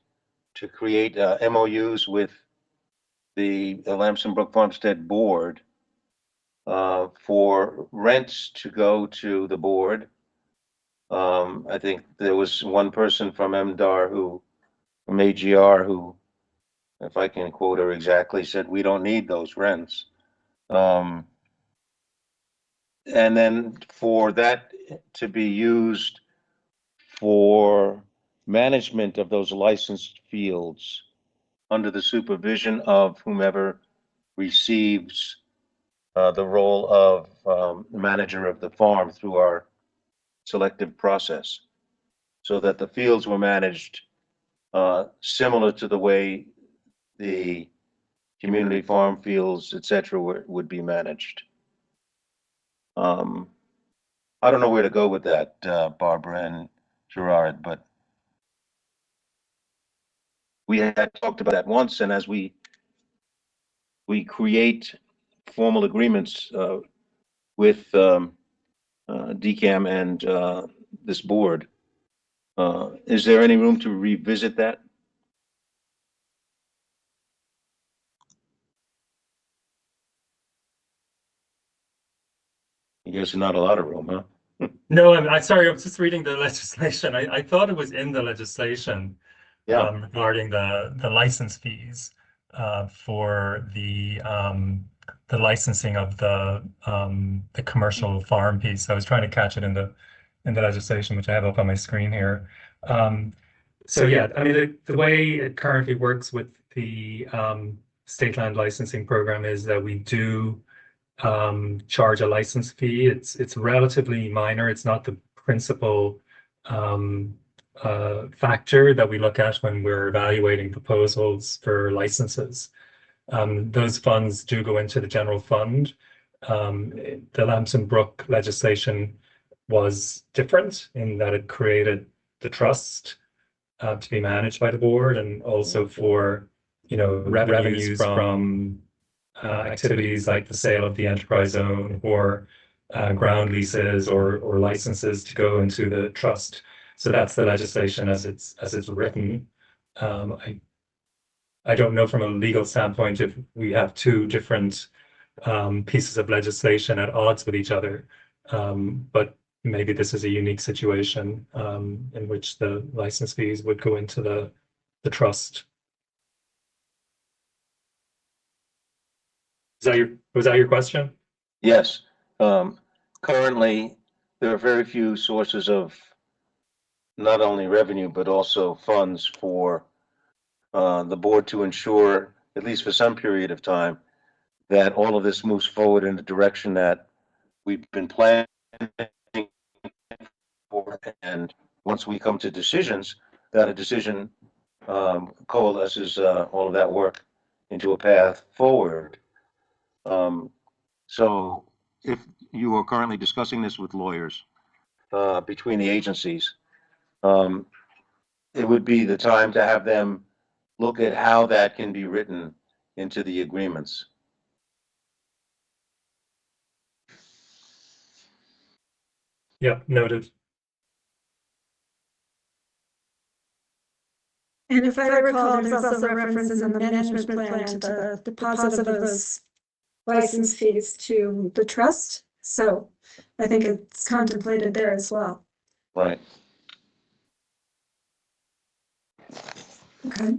to create MOUs with the Lampsom Brook Farmstead Board for rents to go to the board. I think there was one person from MDAR from AGR who, if I can quote her exactly, said, we don't need those rents. And then for that to be used for management of those licensed fields under the supervision of whomever receives the role of manager of the farm through our selective process, so that the fields were managed similar to the way the community farm fields, et cetera, would be managed. I don't know where to go with that, Barbara and Gerard, but we had talked about that once, and as we create formal agreements with DCAMM and this board, is there any room to revisit that? I guess not a lot of room, huh?
No, I'm sorry, I was just reading the legislation. I thought it was in the legislation regarding the license fees for the licensing of the commercial farm piece. I was trying to catch it in the legislation, which I have up on my screen here. So yeah, I mean, the way it currently works with the state land licensing program is that we do charge a license fee. It's relatively minor. It's not the principal factor that we look at when we're evaluating proposals for licenses. Those funds do go into the general fund. The Lampsom Brook legislation was different in that it created the trust to be managed by the board, and also for, you know, revenues from activities like the sale of the enterprise zone or ground leases or licenses to go into the trust. So that's the legislation as it's written. I don't know from a legal standpoint if we have two different pieces of legislation at odds with each other, but maybe this is a unique situation in which the license fees would go into the trust. Was that your question?
Yes. Currently, there are very few sources of not only revenue, but also funds for the board to ensure, at least for some period of time, that all of this moves forward in the direction that we've been planning for. And once we come to decisions, that a decision coalesces all of that work into a path forward. So if you are currently discussing this with lawyers between the agencies, it would be the time to have them look at how that can be written into the agreements.
Yeah, noted.
And if I recall, there's also reference in the management plan to the deposit of those license fees to the trust. So I think it's contemplated there as well.
Right.
Okay.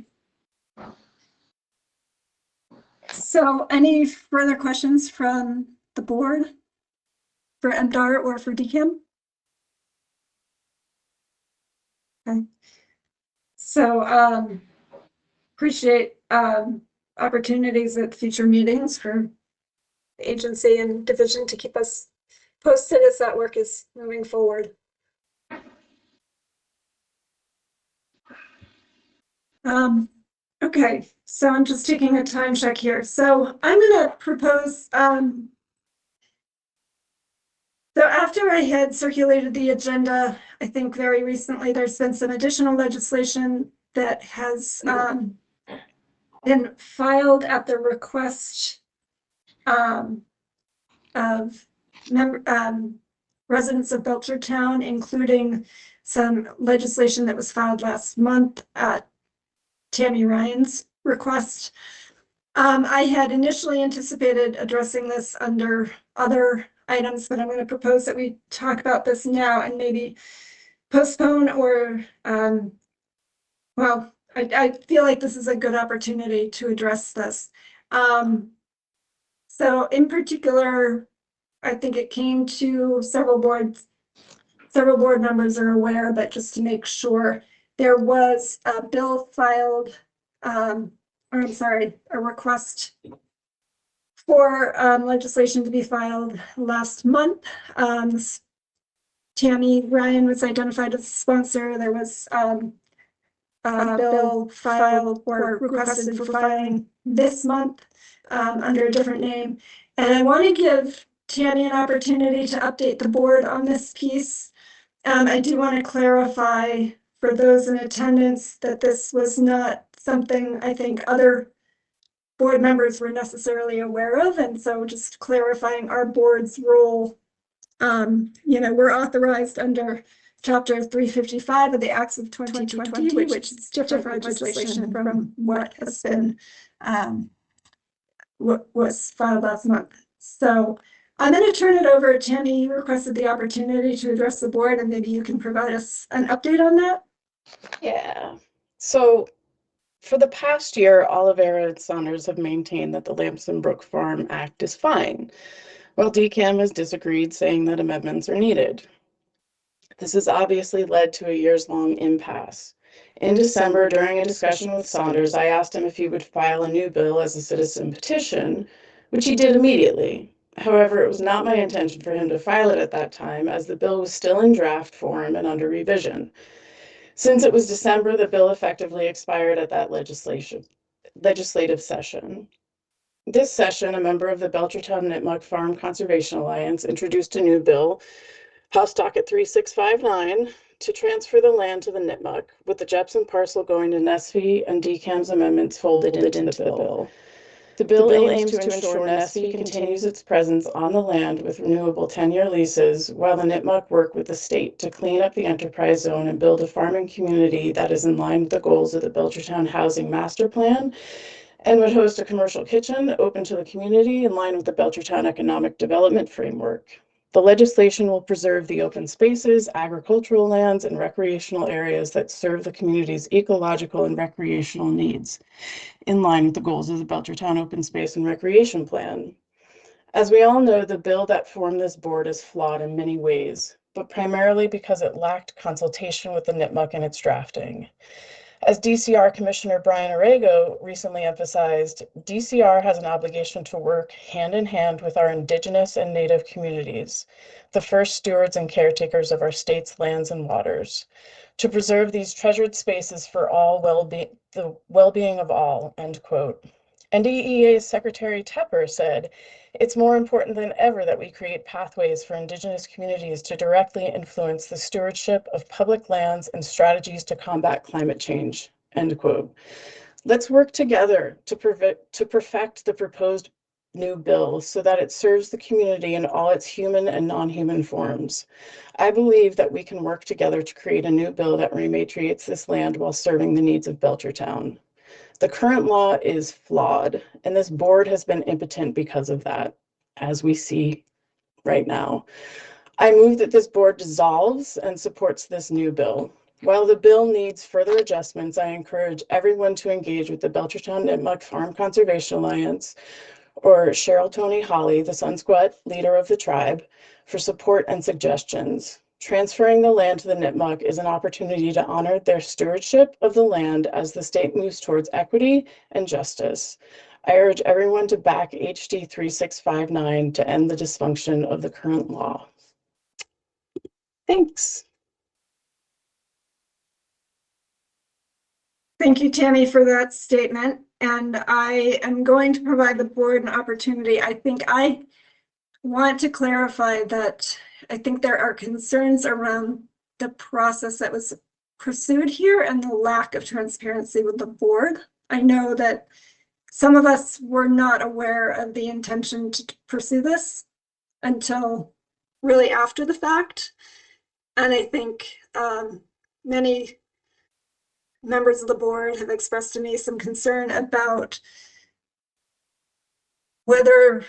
So any further questions from the board for MDAR or for DCAMM? Okay. So appreciate opportunities at future meetings for the agency and division to keep us posted as that work is moving forward. Okay, so I'm just taking a time check here. So I'm going to propose, so after I had circulated the agenda, I think very recently, there's been some additional legislation that has been filed at the request of residents of Belchertown, including some legislation that was filed last month at Tammy Ryan's request. I had initially anticipated addressing this under other items, but I'm going to propose that we talk about this now and maybe postpone or, well, I feel like this is a good opportunity to address this. So in particular, I think it came to several board members are aware, but just to make sure, there was a bill filed, or I'm sorry, a request for legislation to be filed last month. Tammy Ryan was identified as a sponsor. There was bill filed or requested for filing this month under a different name. And I want to give Tammy an opportunity to update the board on this piece. I do want to clarify for those in attendance that this was not something I think other board members were necessarily aware of. And so just clarifying our board's role. We're authorized under Chapter 355 of the Acts of 2020, which is different legislation from what has been what was filed last month. So I'm going to turn it over. Tammy, you requested the opportunity to address the board, and maybe you can provide us an update on that.
Yeah. So for the past year, Oliveira and Saunders have maintained that the Lampsom Brook Farm Act is fine, while DCAMM has disagreed, saying that amendments are needed. This has obviously led to a years-long impasse. In December, during a discussion with Saunders, I asked him if he would file a new bill as a citizen petition, which he did immediately. However, it was not my intention for him to file it at that time, as the bill was still in draft form and under revision. Since it was December, the bill effectively expired at that legislative session. This session, a member of the Belchertown Nipmuc Farm Conservation Alliance introduced a new bill, House Docket 3659, to transfer the land to the Nipmuc, with the Jepson parcel going to Nesfee and DCAMM's amendments folded into the bill. The bill aims to ensure Nesfee continues its presence on the land with renewable 10-year leases, while the Nipmuc work with the state to clean up the enterprise zone and build a farming community that is in line with the goals of the Belchertown Housing Master Plan, and would host a commercial kitchen open to the community in line with the Belchertown Economic Development Framework. The legislation will preserve the open spaces, agricultural lands, and recreational areas that serve the community's ecological and recreational needs, in line with the goals of the Belchertown Open Space and Recreation Plan. As we all know, the bill that formed this board is flawed in many ways, but primarily because it lacked consultation with the Nipmuc in its drafting. As DCR Commissioner Brian Arago recently emphasized, DCR has an obligation to work hand in hand with our Indigenous and Native communities, the first stewards and caretakers of our state's lands and waters, to preserve these treasured spaces for all the well-being of all, end quote. NDEA's Secretary Tepper said, "It's more important than ever that we create pathways for Indigenous communities to directly influence the stewardship of public lands and strategies to combat climate change," end quote. Let's work together to perfect the proposed new bill so that it serves the community in all its human and non-human forms. I believe that we can work together to create a new bill that rematriates this land while serving the needs of Belchertown. The current law is flawed, and this board has been impotent because of that, as we see right now. I move that this board dissolves and supports this new bill. While the bill needs further adjustments, I encourage everyone to engage with the Belchertown Nipmuc Farm Conservation Alliance or Cheryl Tony Holly, the Sunsquat leader of the tribe, for support and suggestions. Transferring the land to the Nipmuc is an opportunity to honor their stewardship of the land as the state moves towards equity and justice. I urge everyone to back HD 3659 to end the dysfunction of the current law. Thanks.
Thank you, Tammy, for that statement. And I am going to provide the board an opportunity. I think I want to clarify that I think there are concerns around the process that was pursued here and the lack of transparency with the board. I know that some of us were not aware of the intention to pursue this until really after the fact. And I think many members of the board have expressed to me some concern about whether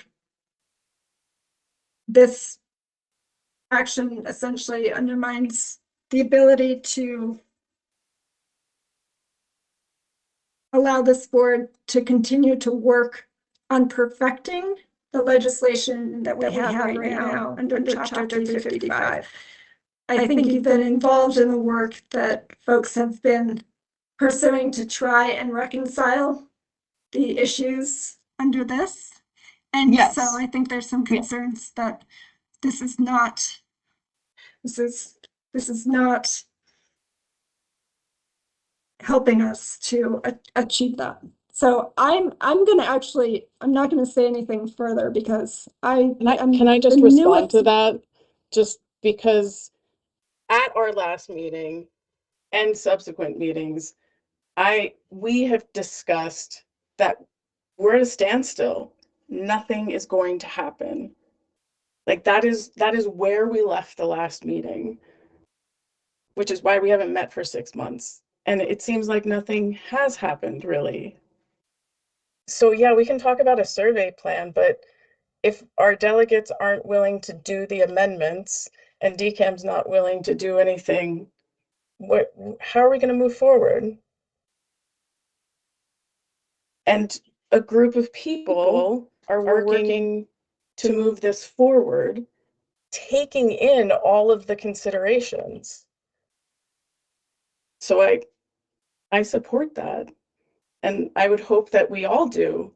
this action essentially undermines the ability to allow this board to continue to work on perfecting the legislation that we have right now under Chapter 355. I think you've been involved in the work that folks have been pursuing to try and reconcile the issues under this. And
Yes.
so I think there's some concerns that this is not helping us to achieve that. So I'm not gonna say anything further because
Can I just
the
respond to
newest-
that? Just because at our last meeting and subsequent meetings, we have discussed that we're at a standstill. Nothing is going to happen. Like that is where we left the last meeting, which is why we haven't met for 6 months. And it seems like nothing has happened really. So yeah, we can talk about a survey plan, but if our delegates aren't willing to do the amendments and DCAMM's not willing to do anything, how are we going to move forward? And a group of people are working to move this forward, taking in all of the considerations. So I support that. And I would hope that we all do.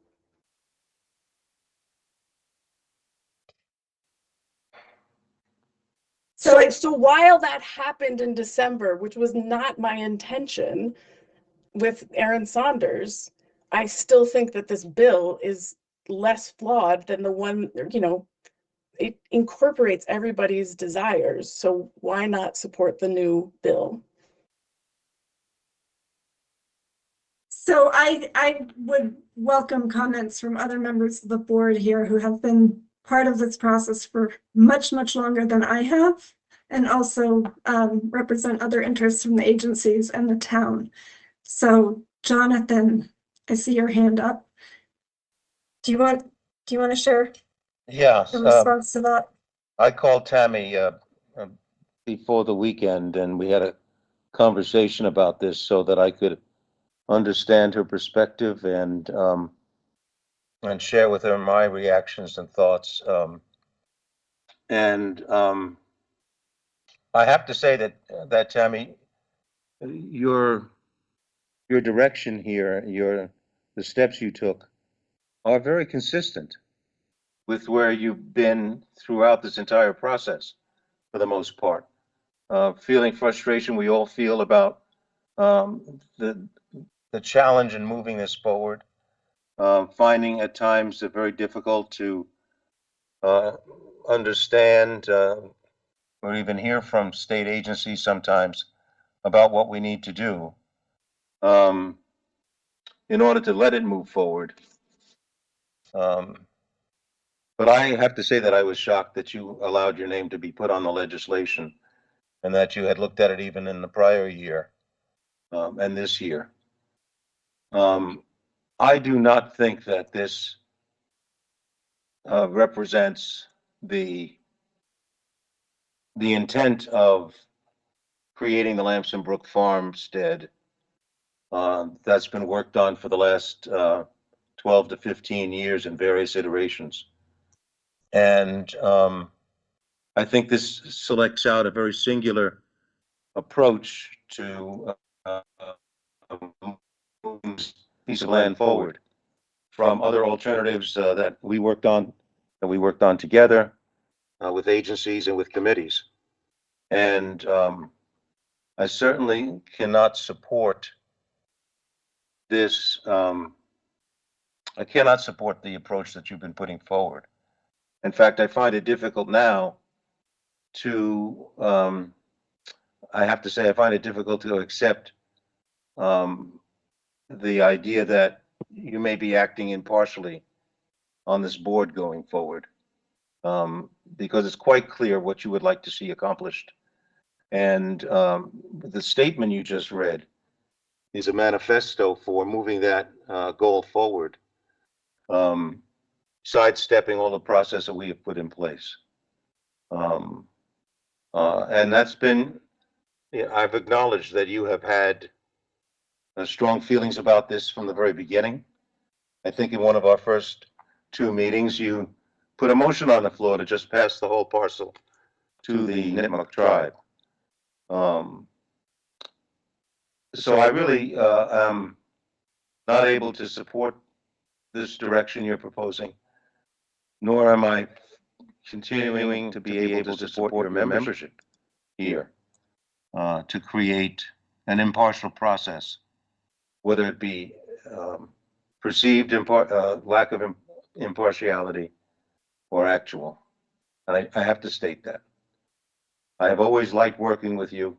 So while that happened in December, which was not my intention with Aaron Saunders, I still think that this bill is less flawed than the one, it incorporates everybody's desires. So why not support the new bill?
So I would welcome comments from other members of the board here who have been part of this process for much, much longer than I have, and also represent other interests from the agencies and the town. So Jonathan, I see your hand up. Do you want to share
Yes,
the response to that?
I called Tammy before the weekend, and we had a conversation about this so that I could understand her perspective and share with her my reactions and thoughts. I have to say that Tammy, your direction here, the steps you took are very consistent with where you've been throughout this entire process, for the most part. Feeling frustration we all feel about the challenge in moving this forward. Finding at times it very difficult to understand or even hear from state agencies sometimes about what we need to do in order to let it move forward. But I have to say that I was shocked that you allowed your name to be put on the legislation and that you had looked at it even in the prior year and this year. I do not think that this represents the intent of creating the Lampsom Brook farmstead that's been worked on for the last 12 to 15 years in various iterations. And I think this selects out a very singular approach to moving this piece of land forward from other alternatives that we worked on together with agencies and with committees. And I certainly cannot support this. I cannot support the approach that you've been putting forward. In fact, I find it difficult now to, I have to say, I find it difficult to accept the idea that you may be acting impartially on this board going forward, because it's quite clear what you would like to see accomplished. And the statement you just read is a manifesto for moving that goal forward, sidestepping all the process that we have put in place. And that's been, I've acknowledged that you have had strong feelings about this from the very beginning. I think in one of our first two meetings, you put a motion on the floor to just pass the whole parcel to the Nipmuc tribe. So I really am not able to support this direction you're proposing, nor am I continuing to be able to support your membership here to create an impartial process whether it be perceived lack of impartiality or actual. And I have to state that. I have always liked working with you,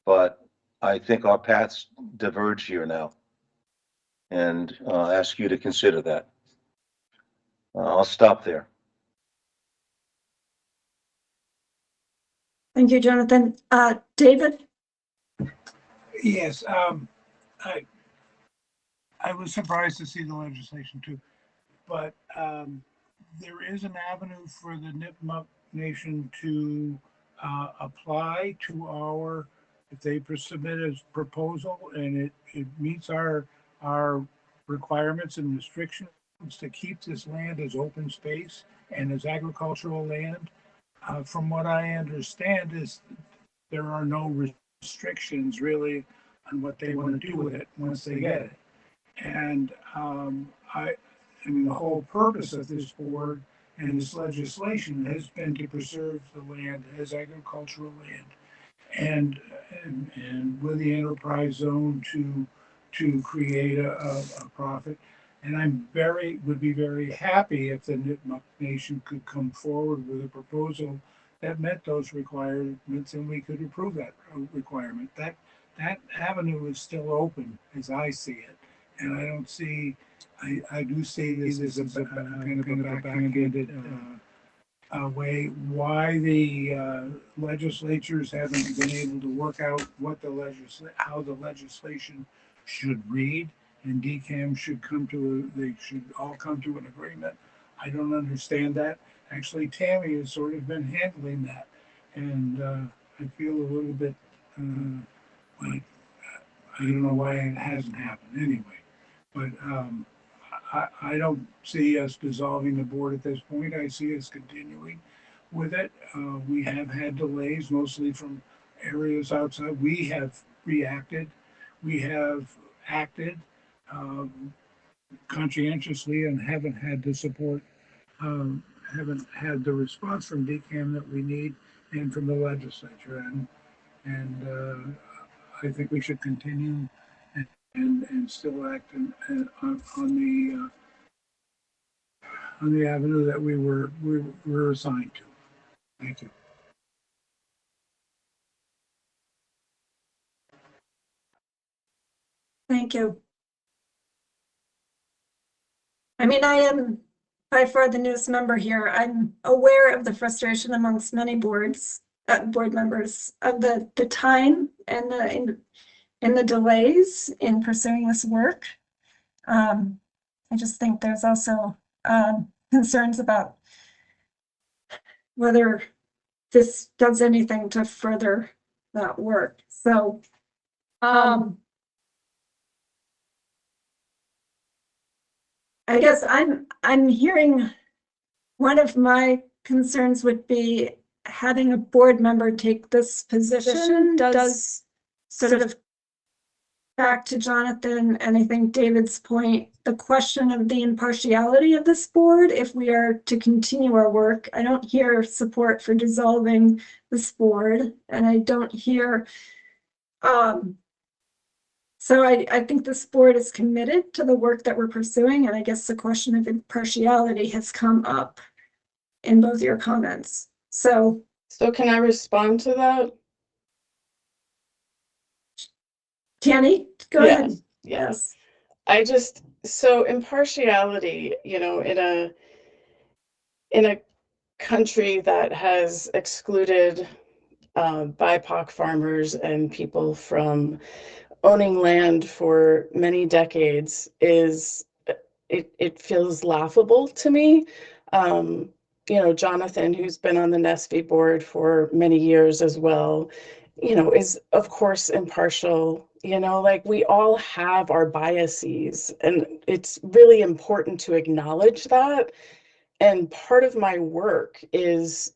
but I think our paths diverge here now, and ask you to consider that. I'll stop there.
Thank you, Jonathan. David?
Yes, I was surprised to see the legislation too, but there is an avenue for the Nipmuc Nation to apply to our, if they submit a proposal and it meets our requirements and restrictions to keep this land as open space and as agricultural land. From what I understand is there are no restrictions really on what they want to do with it once they get it. And I mean, the whole purpose of this board and this legislation has been to preserve the land as agricultural land, and with the enterprise zone to create a profit. And would be very happy if the Nipmuc Nation could come forward with a proposal that met those requirements, and we could approve that requirement. That avenue is still open as I see it. And I don't see, I do see this as a kind of a backhanded way why the legislatures haven't been able to work out what how the legislation should read, and DCAMM should they should all come to an agreement. I don't understand that. Actually, Tammy has sort of been handling that, and I feel a little bit like I don't know why it hasn't happened anyway. But I don't see us dissolving the board at this point. I see us continuing with it. We have had delays, mostly from areas outside. We have reacted. We have acted conscientiously and haven't had the support, haven't had the response from DCAMM that we need and from the legislature. And I think we should continue and still act on the avenue that we were assigned to. Thank you.
Thank you. I mean, I am by far the newest member here. I'm aware of the frustration amongst many board members of the time and the delays in pursuing this work. I just think there's also concerns about whether this does anything to further that work. So, I guess I'm hearing one of my concerns would be having a board member take this position does sort of, back to Jonathan and I think David's point, the question of the impartiality of this board, if we are to continue our work. I don't hear support for dissolving this board, and I don't hear, so I think this board is committed to the work that we're pursuing, and I guess the question of impartiality has come up in both your comments. So
can I respond to that?
Tammy, go ahead.
Yes. So impartiality, in a country that has excluded BIPOC farmers and people from owning land for many decades it feels laughable to me. Jonathan, who's been on the NESB board for many years as well, is of course impartial. Like we all have our biases, and it's really important to acknowledge that. And part of my work is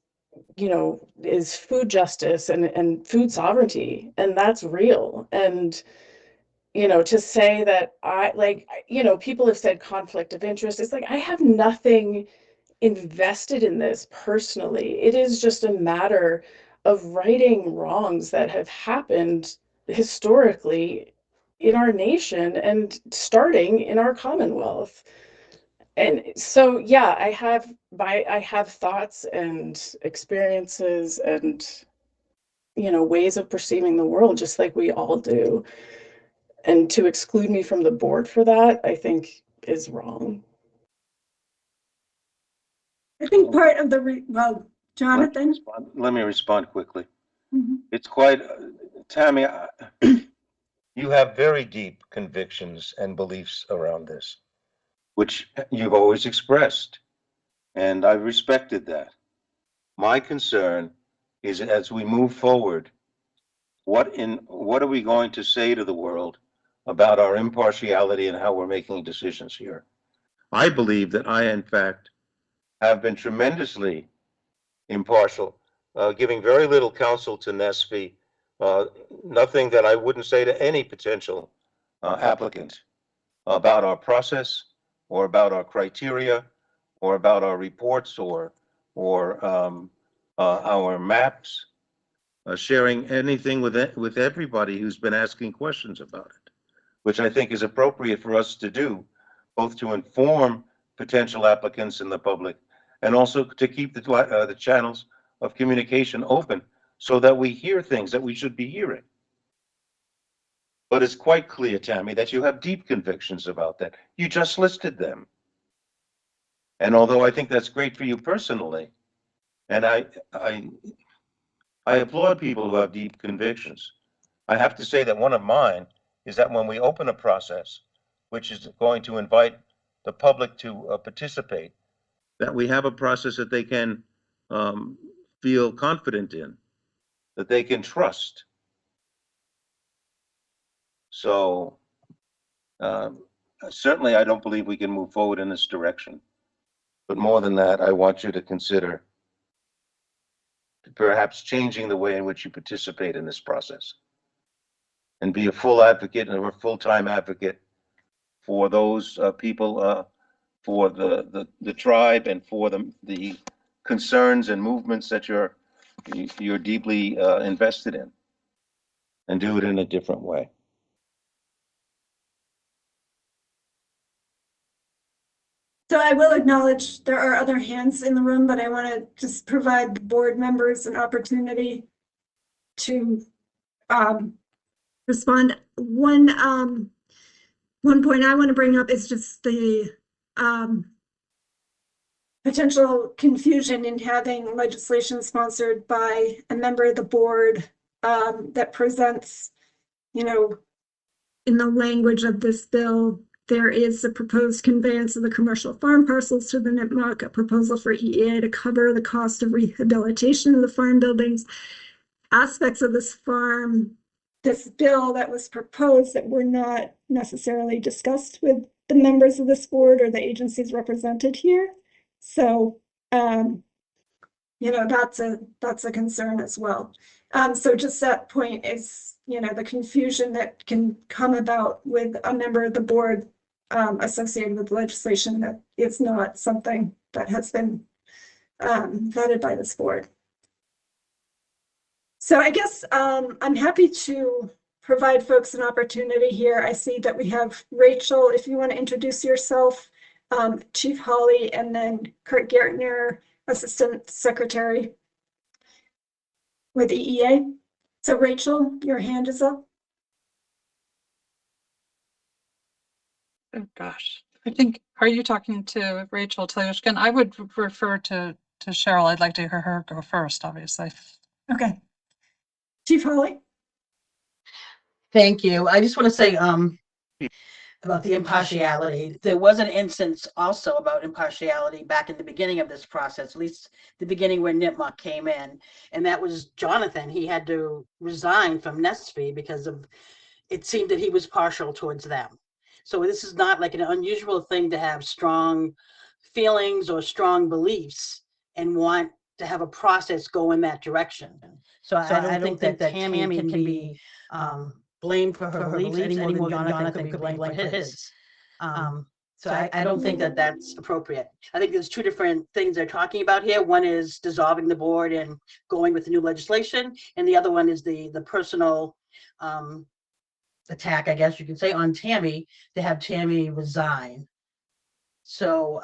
food justice and food sovereignty, and that's real. And to say that people have said conflict of interest, it's like I have nothing invested in this personally. It is just a matter of righting wrongs that have happened historically in our nation and starting in our Commonwealth. And so, yeah, I have thoughts and experiences and, ways of perceiving the world, just like we all do. And to exclude me from the board for that, I think is wrong.
I think part of the, well, Jonathan?
Let me respond quickly.
Mhm.
It's quite, Tammy, you have very deep convictions and beliefs around this, which you've always expressed, and I've respected that. My concern is as we move forward, what are we going to say to the world about our impartiality and how we're making decisions here? I believe that I, in fact, have been tremendously impartial, giving very little counsel to NESFI, nothing that I wouldn't say to any potential applicant about our process or about our criteria or about our reports or our maps, sharing anything with everybody who's been asking questions about it, which I think is appropriate for us to do, both to inform potential applicants and the public, and also to keep the channels of communication open so that we hear things that we should be hearing. But it's quite clear, Tammy, that you have deep convictions about that. You just listed them. And although I think that's great for you personally, and I applaud people who have deep convictions, I have to say that one of mine is that when we open a process, which is going to invite the public to participate, that we have a process that they can feel confident in, that they can trust. So certainly I don't believe we can move forward in this direction. But more than that, I want you to consider perhaps changing the way in which you participate in this process and be a full advocate and a full-time advocate for those people, for the tribe and for the concerns and movements that you're deeply invested in, and do it in a different way.
So I will acknowledge there are other hands in the room, but I want to just provide the board members an opportunity to respond. One point I want to bring up is just the potential confusion in having legislation sponsored by a member of the board that presents, in the language of this bill, there is a proposed conveyance of the commercial farm parcels to the NIPMUC, a proposal for EEA to cover the cost of rehabilitation of the farm buildings, aspects of this bill that was proposed that were not necessarily discussed with the members of this board or the agencies represented here. So, that's a concern as well. So just that point is, the confusion that can come about with a member of the board associated with legislation that is not something that has been vetted by this board. So I guess I'm happy to provide folks an opportunity here. I see that we have Rachel, if you want to introduce yourself, Chief Holly, and then Kurt Gertner, Assistant Secretary with EEA. So Rachel, your hand is up.
Oh gosh, I think, are you talking to Rachel Telyushkin? I would refer to Cheryl. I'd like to hear her go first, obviously.
Okay. Chief Holly.
Thank you. I just want to say about the impartiality. There was an instance also about impartiality back in the beginning of this process, at least the beginning where NIPMUC came in, and that was Jonathan. He had to resign from NESFI because it seemed that he was partial towards them. So this is not like an unusual thing to have strong feelings or strong beliefs and want to have a process go in that direction. So I don't think that Tammy can be blamed for her beliefs any more than Jonathan could be blamed for his. So I don't think that that's appropriate. I think there's two different things they're talking about here. One is dissolving the board and going with the new legislation, and the other one is the personal attack, I guess you could say, on Tammy to have Tammy resign. So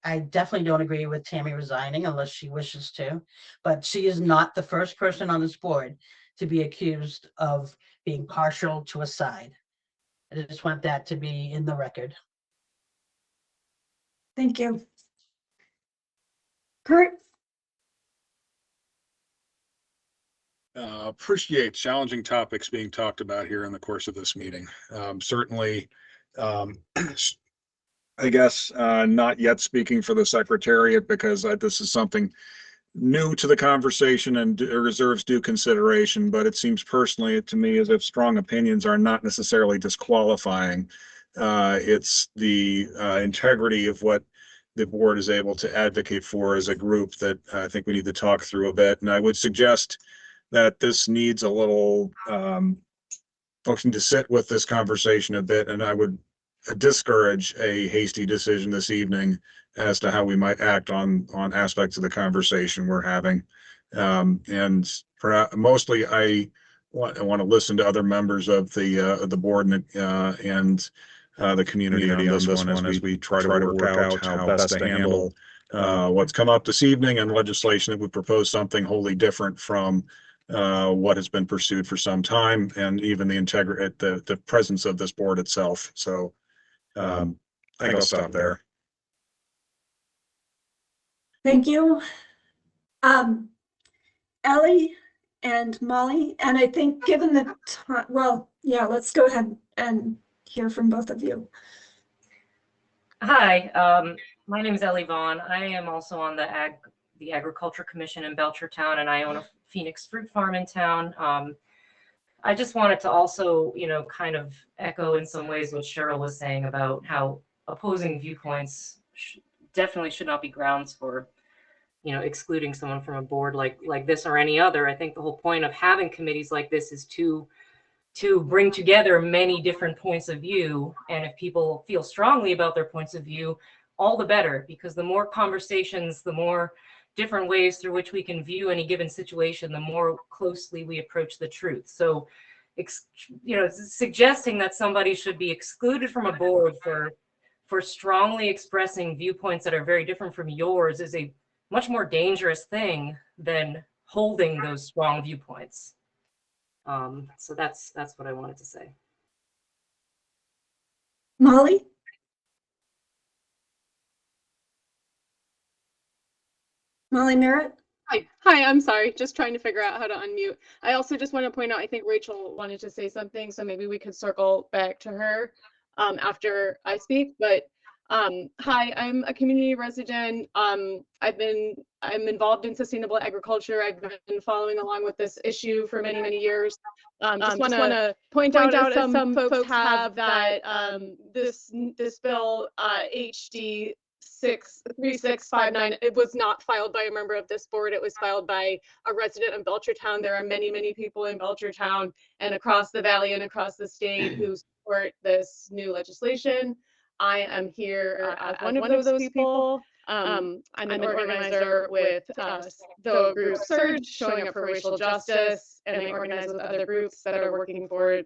I definitely don't agree with Tammy resigning unless she wishes to, but she is not the first person on this board to be accused of being partial to a side. I just want that to be in the record.
Thank you. Kurt?
Appreciate challenging topics being talked about here in the course of this meeting. Certainly, I guess not yet speaking for the Secretariat because this is something new to the conversation and reserves due consideration, but it seems personally to me as if strong opinions are not necessarily disqualifying. It's the integrity of what the board is able to advocate for as a group that I think we need to talk through a bit. And I would suggest that this needs a little function to sit with this conversation a bit, and I would discourage a hasty decision this evening as to how we might act on aspects of the conversation we're having. And mostly I want to listen to other members of the board and the community on this one as we try to work out how best to handle what's come up this evening and legislation that would propose something wholly different from what has been pursued for some time, and even the presence of this board itself. So I think I'll stop there.
Thank you. Ellie and Molly, and I think given the time, well, yeah, let's go ahead and hear from both of you.
Hi, my name is Ellie Vaughn. I am also on the Agriculture Commission in Belchertown, and I own a Phoenix fruit farm in town. I just wanted to also, kind of echo in some ways what Cheryl was saying about how opposing viewpoints definitely should not be grounds for, excluding someone from a board like this or any other. I think the whole point of having committees like this is to bring together many different points of view. And if people feel strongly about their points of view, all the better, because the more conversations, the more different ways through which we can view any given situation, the more closely we approach the truth. So, suggesting that somebody should be excluded from a board for strongly expressing viewpoints that are very different from yours is a much more dangerous thing than holding those strong viewpoints. So that's what I wanted to say.
Molly? Molly Merritt?
Hi, I'm sorry, just trying to figure out how to unmute. I also just want to point out, I think Rachel wanted to say something, so maybe we could circle back to her after I speak. But hi, I'm a community resident. I'm involved in sustainable agriculture. I've been following along with this issue for many, many years. Just want to point out as some folks have that this bill HD 3659, it was not filed by a member of this board. It was filed by a resident of Belchertown. There are many, many people in Belchertown and across the valley and across the state who support this new legislation. I am here as one of those people. I'm an organizer with the group Surge, showing up for racial justice, and I organize with other groups that are working for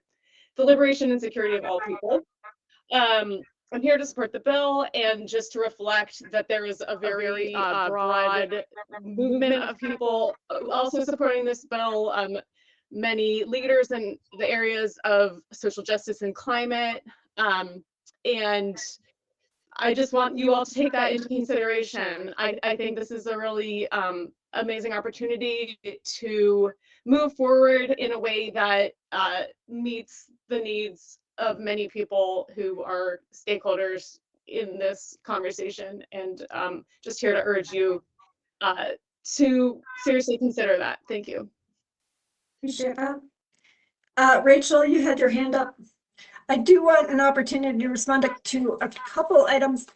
the liberation and security of all people. I'm here to support the bill and just to reflect that there is a very broad movement of people also supporting this bill. Many leaders in the areas of social justice and climate. And I just want you all to take that into consideration. I think this is a really amazing opportunity to move forward in a way that meets the needs of many people who are stakeholders in this conversation, and just here to urge you to seriously consider that. Thank you.
Appreciate that. Rachel, you had your hand up. I do want an opportunity to respond to a couple items.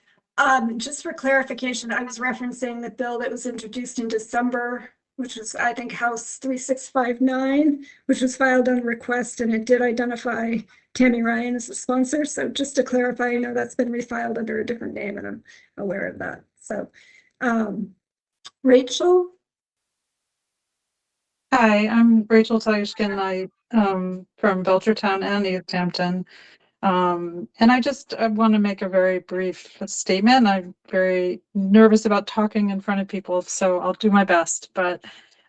Just for clarification, I was referencing the bill that was introduced in December, which was, I think, House 3659, which was filed on request, and it did identify Tammy Ryan as a sponsor. So just to clarify, I know that's been refiled under a different name, and I'm aware of that. So, Rachel?
Hi, I'm Rachel Tyushkin. From Belchertown and East Hampton. And I want to make a very brief statement. I'm very nervous about talking in front of people, so I'll do my best. But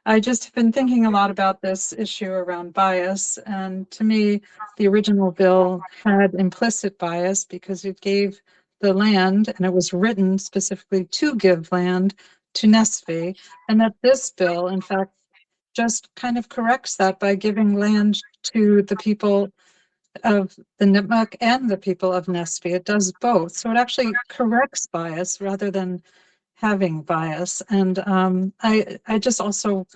I just have been thinking a lot about this issue around bias. And to me, the original bill had implicit bias because it gave the land, and it was written specifically to give land to Nestle. And that this bill, in fact, just kind of corrects that by giving land to the people of the Nipmuc and the people of Nestle. It does both. So it actually corrects bias rather than having bias. And I just also,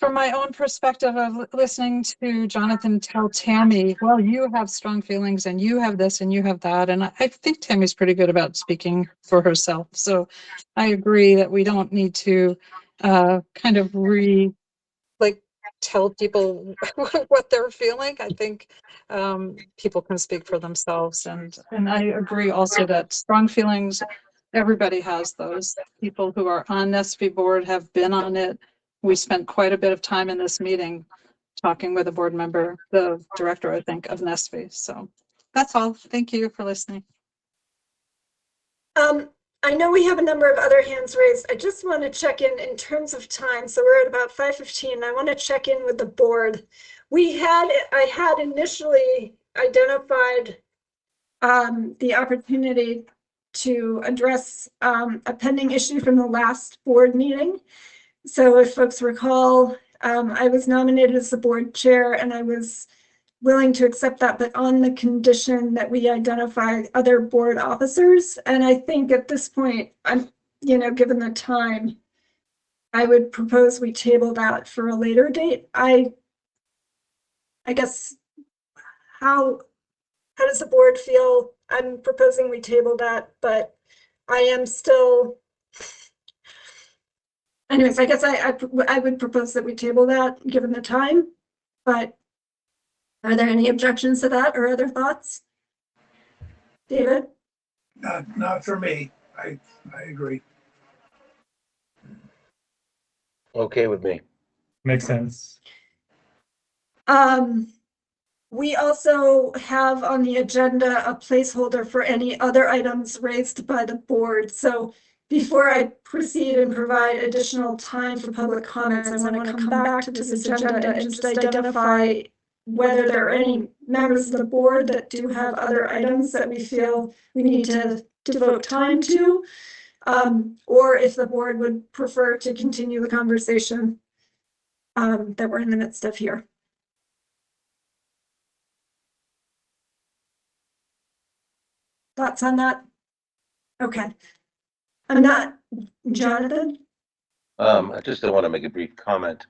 from my own perspective of listening to Jonathan tell Tammy, well, you have strong feelings and you have this and you have that. And I think Tammy's pretty good about speaking for herself. So I agree that we don't need to kind of like tell people what they're feeling. I think people can speak for themselves, and I agree also that strong feelings, everybody has those. People who are on NSFE board have been on it. We spent quite a bit of time in this meeting talking with a board member, the director, I think, of NSFE. So that's all. Thank you for listening.
I know we have a number of other hands raised. I just want to check in terms of time. So we're at about 5:15. I want to check in with the board. I had initially identified the opportunity to address a pending issue from the last board meeting. So if folks recall, I was nominated as the board chair and I was willing to accept that, but on the condition that we identify other board officers. And I think at this point, given the time, I would propose we table that for a later date. I guess, how does the board feel? I'm proposing we table that, but I am still, anyways, I guess I would propose that we table that given the time, but are there any objections to that or other thoughts? David?
Not for me. I agree.
Okay with me.
Makes sense.
We also have on the agenda a placeholder for any other items raised by the board. So before I proceed and provide additional time for public comments, I want to come back to this agenda and just identify whether there are any members of the board that do have other items that we feel we need to devote time to, or if the board would prefer to continue the conversation that we're in the midst of here. Thoughts on that? Okay. I'm not, Jonathan?
I just want to make a brief comment.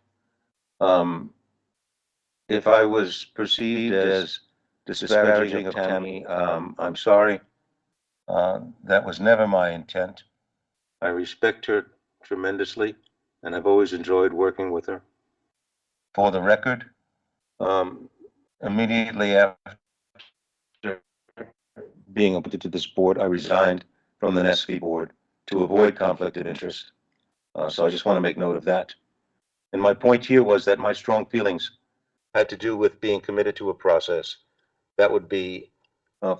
If I was perceived as disparaging of Tammy, I'm sorry. That was never my intent. I respect her tremendously, and I've always enjoyed working with her. For the record, immediately after being appointed to this board, I resigned from the NSFE board to avoid conflict of interest. So I just want to make note of that. And my point here was that my strong feelings had to do with being committed to a process that would be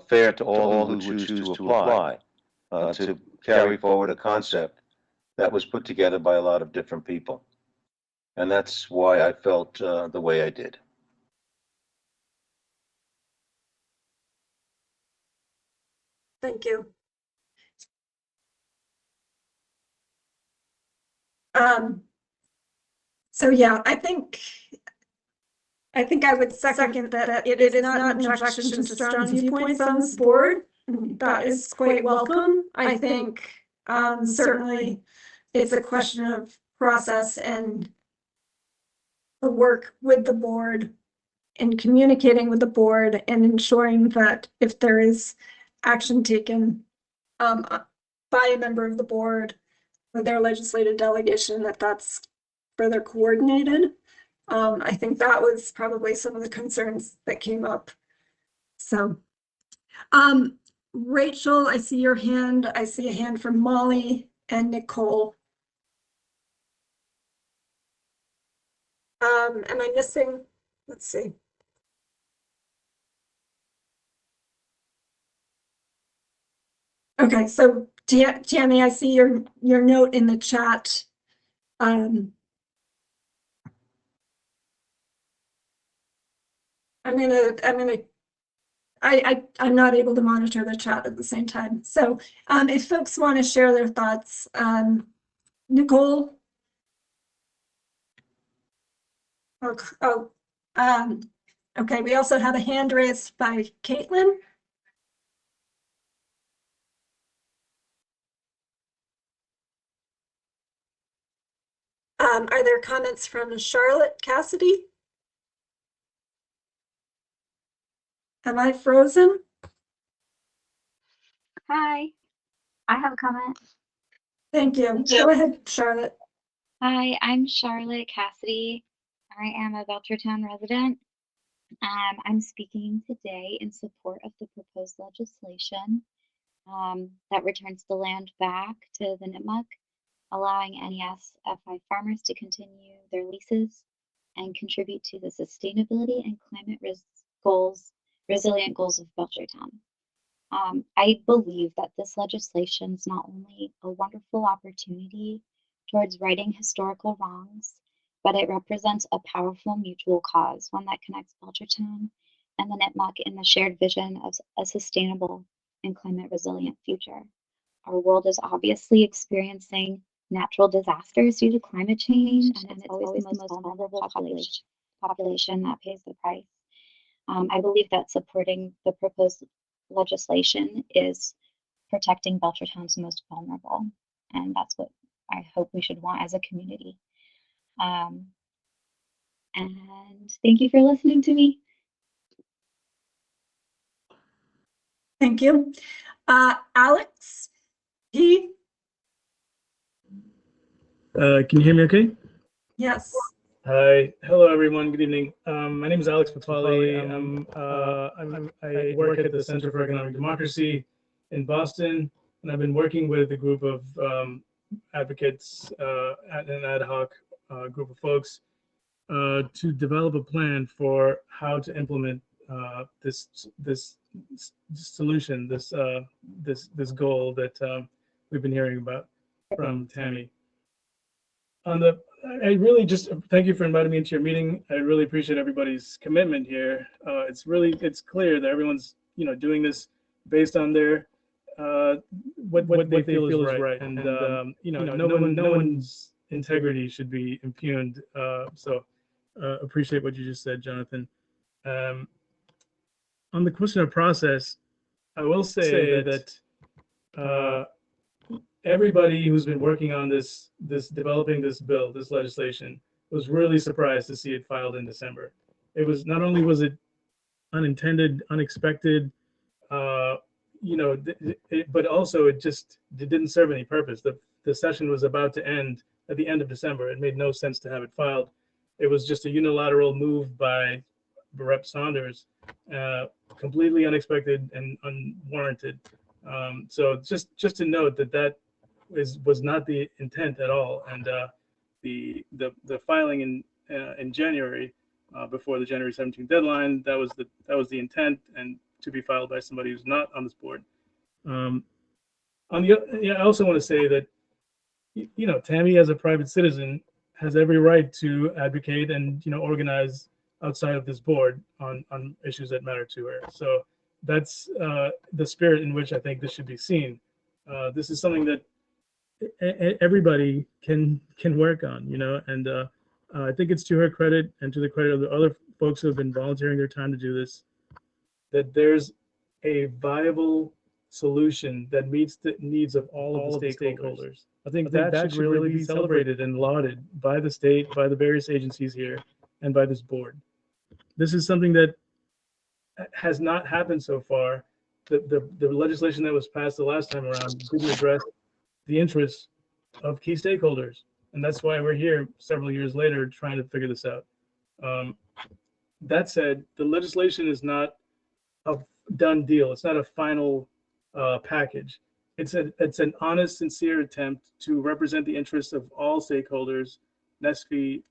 fair to all who would choose to apply, to carry forward a concept that was put together by a lot of different people. And that's why I felt the way I did.
Thank you. So yeah, I think I would second that it is not an objection to strong viewpoints on this board. That is quite welcome. I think certainly it's a question of process and the work with the board and communicating with the board and ensuring that if there is action taken by a member of the board or their legislative delegation, that's further coordinated. I think that was probably some of the concerns that came up. So, Rachel, I see your hand. I see a hand from Molly and Nicole. Am I missing? Let's see. Okay, so Tammy, I see your note in the chat. I'm not able to monitor the chat at the same time. So if folks want to share their thoughts, Nicole. Okay, we also have a hand raised by Caitlin. Are there comments from Charlotte Cassidy? Am I frozen?
Hi, I have a comment.
Thank you. Go ahead, Charlotte.
Hi, I'm Charlotte Cassidy. I am a Belchertown resident. I'm speaking today in support of the proposed legislation that returns the land back to the Nipmuc, allowing NES-FI farmers to continue their leases and contribute to the sustainability and climate resilient goals of Belchertown. I believe that this legislation is not only a wonderful opportunity towards righting historical wrongs, but it represents a powerful mutual cause, one that connects Belchertown and the Nipmuc in the shared vision of a sustainable and climate resilient future. Our world is obviously experiencing natural disasters due to climate change, and it's always the most vulnerable population that pays the price. I believe that supporting the proposed legislation is protecting Belchertown's most vulnerable, and that's what I hope we should want as a community. And thank you for listening to me.
Thank you. Alex P.
Can you hear me okay?
Yes.
Hi. Hello, everyone. Good evening. My name is Alex Patwali. I work at the Center for Economic Democracy in Boston, and I've been working with a group of advocates, an ad hoc group of folks, to develop a plan for how to implement this solution, this goal that we've been hearing about from Tammy. I really just thank you for inviting me into your meeting. I really appreciate everybody's commitment here. It's clear that everyone's doing this based on their what they feel is right, and no one's integrity should be impugned. So appreciate what you just said, Jonathan. On the question of process, I will say that everybody who's been working on developing this bill, this legislation, was really surprised to see it filed in December. It was not only was it unintended, unexpected, but also it didn't serve any purpose. The session was about to end at the end of December. It made no sense to have it filed. It was just a unilateral move by Rep. Saunders, completely unexpected and unwarranted. So just to note that was not the intent at all, and the filing in January before the January 17th deadline, that was the intent, and to be filed by somebody who's not on this board. I also want to say that Tammy, as a private citizen, has every right to advocate and organize outside of this board on issues that matter to her. So that's the spirit in which I think this should be seen. This is something that everybody can work on, and I think it's to her credit and to the credit of the other folks who have been volunteering their time to do this, that there's a viable solution that meets the needs of all of the stakeholders. I think that should really be celebrated and lauded by the state, by the various agencies here, and by this board. This is something that has not happened so far. The legislation that was passed the last time around didn't address the interests of key stakeholders, and that's why we're here several years later trying to figure this out. That said, the legislation is not a done deal. It's not a final package. It's an honest, sincere attempt to represent the interests of all stakeholders, NESFI,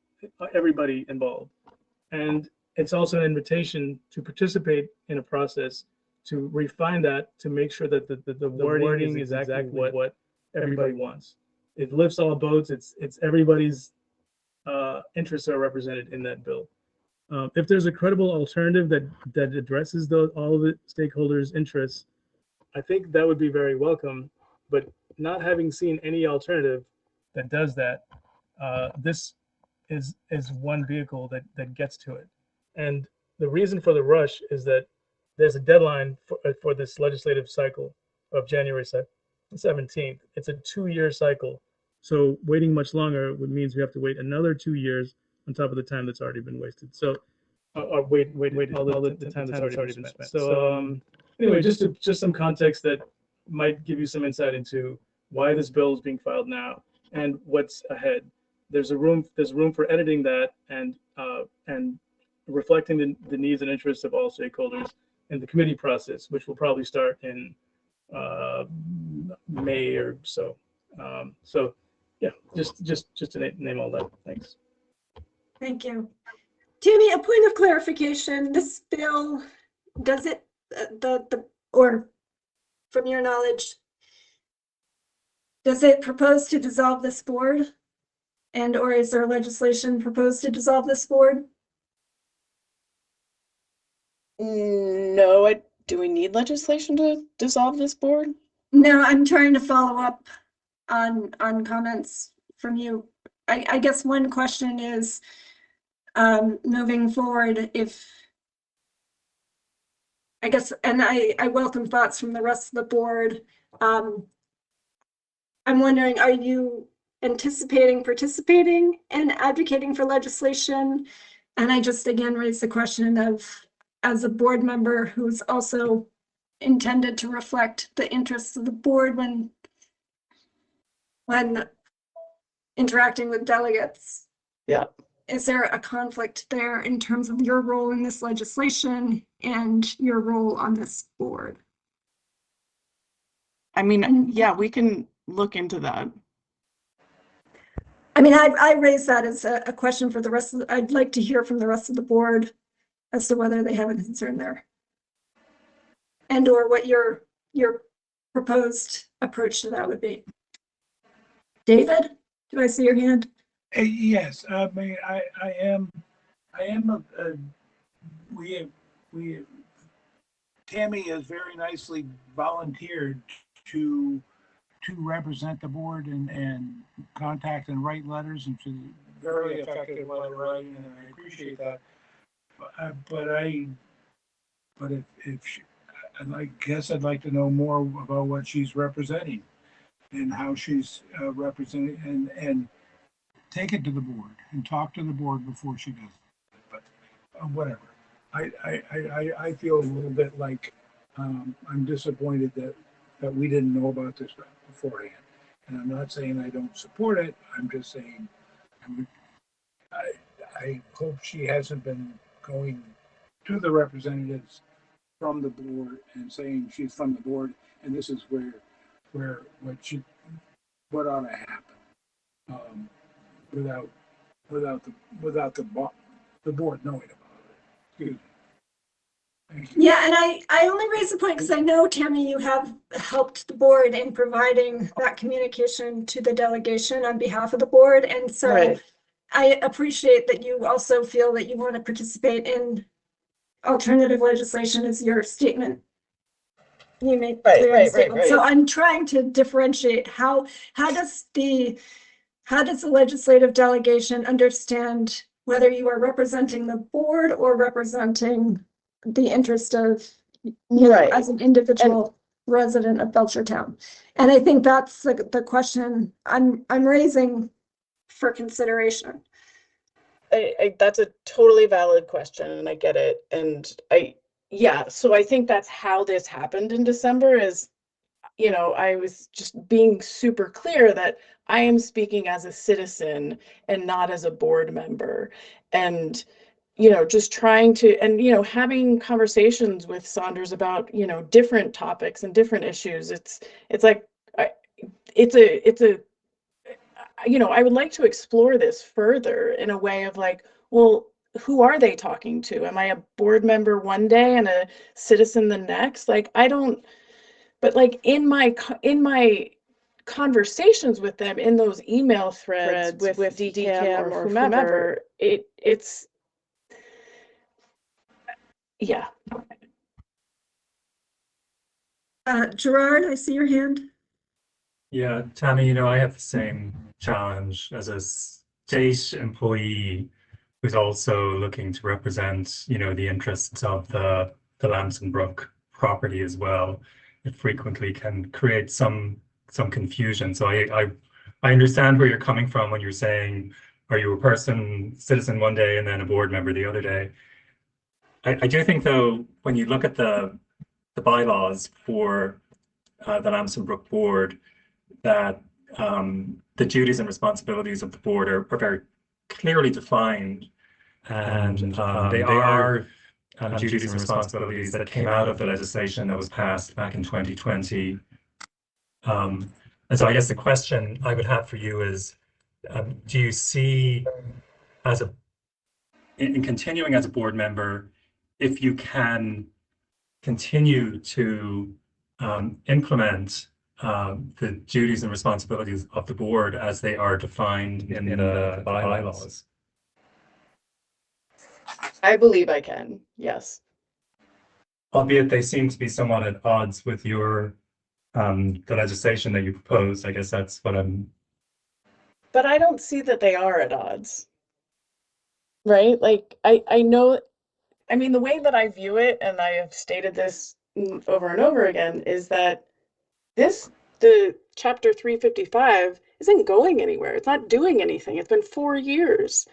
everybody involved. And it's also an invitation to participate in a process to refine that, to make sure that the wording is exactly what everybody wants. It lifts all boats. It's everybody's interests are represented in that bill. If there's a credible alternative that addresses all the stakeholders' interests, I think that would be very welcome. But not having seen any alternative that does that, this is one vehicle that gets to it. And the reason for the rush is that there's a deadline for this legislative cycle of January 17th. It's a 2-year cycle. So waiting much longer would means we have to wait another 2 years on top of the time that's already been wasted. So, wait, all the time that's already been spent. So, anyway, just some context that might give you some insight into why this bill is being filed now and what's ahead. There's room for editing that and reflecting the needs and interests of all stakeholders in the committee process, which will probably start in May or so. So yeah, just to name all that. Thanks.
Thank you. Tammy, a point of clarification, this bill, does it, or from your knowledge, does it propose to dissolve this board? And or is there legislation proposed to dissolve this board?
No, do we need legislation to dissolve this board?
No, I'm trying to follow up on comments from you. I guess one question is, moving forward, if I guess, and I welcome thoughts from the rest of the board. I'm wondering, are you anticipating participating and advocating for legislation? And I just again raise the question of, as a board member who's also intended to reflect the interests of the board when interacting with delegates.
Yeah.
Is there a conflict there in terms of your role in this legislation and your role on this board?
I mean, yeah, we can look into that.
I mean, I raise that as a question for the rest of I'd like to hear from the rest of the board as to whether they have a concern there. And or what your proposed approach to that would be. David, do I see your hand?
Yes, I mean, I am Tammy has very nicely volunteered to represent the board and contact and write letters, and she's very effective while writing, and I appreciate that. But if she, I guess I'd like to know more about what she's representing and how she's representing, and take it to the board and talk to the board before she does it. But whatever. I feel a little bit like I'm disappointed that we didn't know about this beforehand. And I'm not saying I don't support it. I'm just saying I hope she hasn't been going to the representatives from the board and saying she's from the board and this is what ought to happen without the board knowing about it. Excuse me.
Yeah, and I only raise the point because I know, Tammy, you have helped the board in providing that communication to the delegation on behalf of the board. And so right. I appreciate that you also feel that you want to participate in alternative legislation as your statement. You made clear in the statement. So I'm trying to differentiate how does the legislative delegation understand whether you are representing the board or representing the interest of you know, as an individual resident of Belchertown. And I think that's the question I'm raising for consideration.
That's a totally valid question, and I get it. And so I think that's how this happened in December is, you know, I was just being super clear that I am speaking as a citizen and not as a board member. And you know, just trying to, and, you know, having conversations with Saunders about, you know, different topics and different issues. It's like, I would like to explore this further in a way of like, well, who are they talking to? Am I a board member one day and a citizen the next? Like, I don't, but like in my conversations with them in those email threads with DCAMM or whomever, it's, yeah.
Gerard, I see your hand.
Yeah, Tammy, I have the same challenge as a state employee who's also looking to represent, the interests of the Lampsom Brook property as well. It frequently can create some confusion. So I understand where you're coming from when you're saying, are you a citizen one day and then a board member the other day? I do think though, when you look at the bylaws for the Lampsom Brook board, that the duties and responsibilities of the board are very clearly defined, and they are duties and responsibilities that came out of the legislation that was passed back in 2020. And so I guess the question I would have for you is, do you see in continuing as a board member, if you can continue to implement the duties and responsibilities of the board as they are defined in the bylaws?
I believe I can, yes.
Albeit they seem to be somewhat at odds with your the legislation that you proposed. I guess that's what I'm.
But I don't see that they are at odds. Right? Like, I know, I mean, the way that I view it, and I have stated this over and over again, is that the chapter 355 isn't going anywhere. It's not doing anything. It's been 4 years.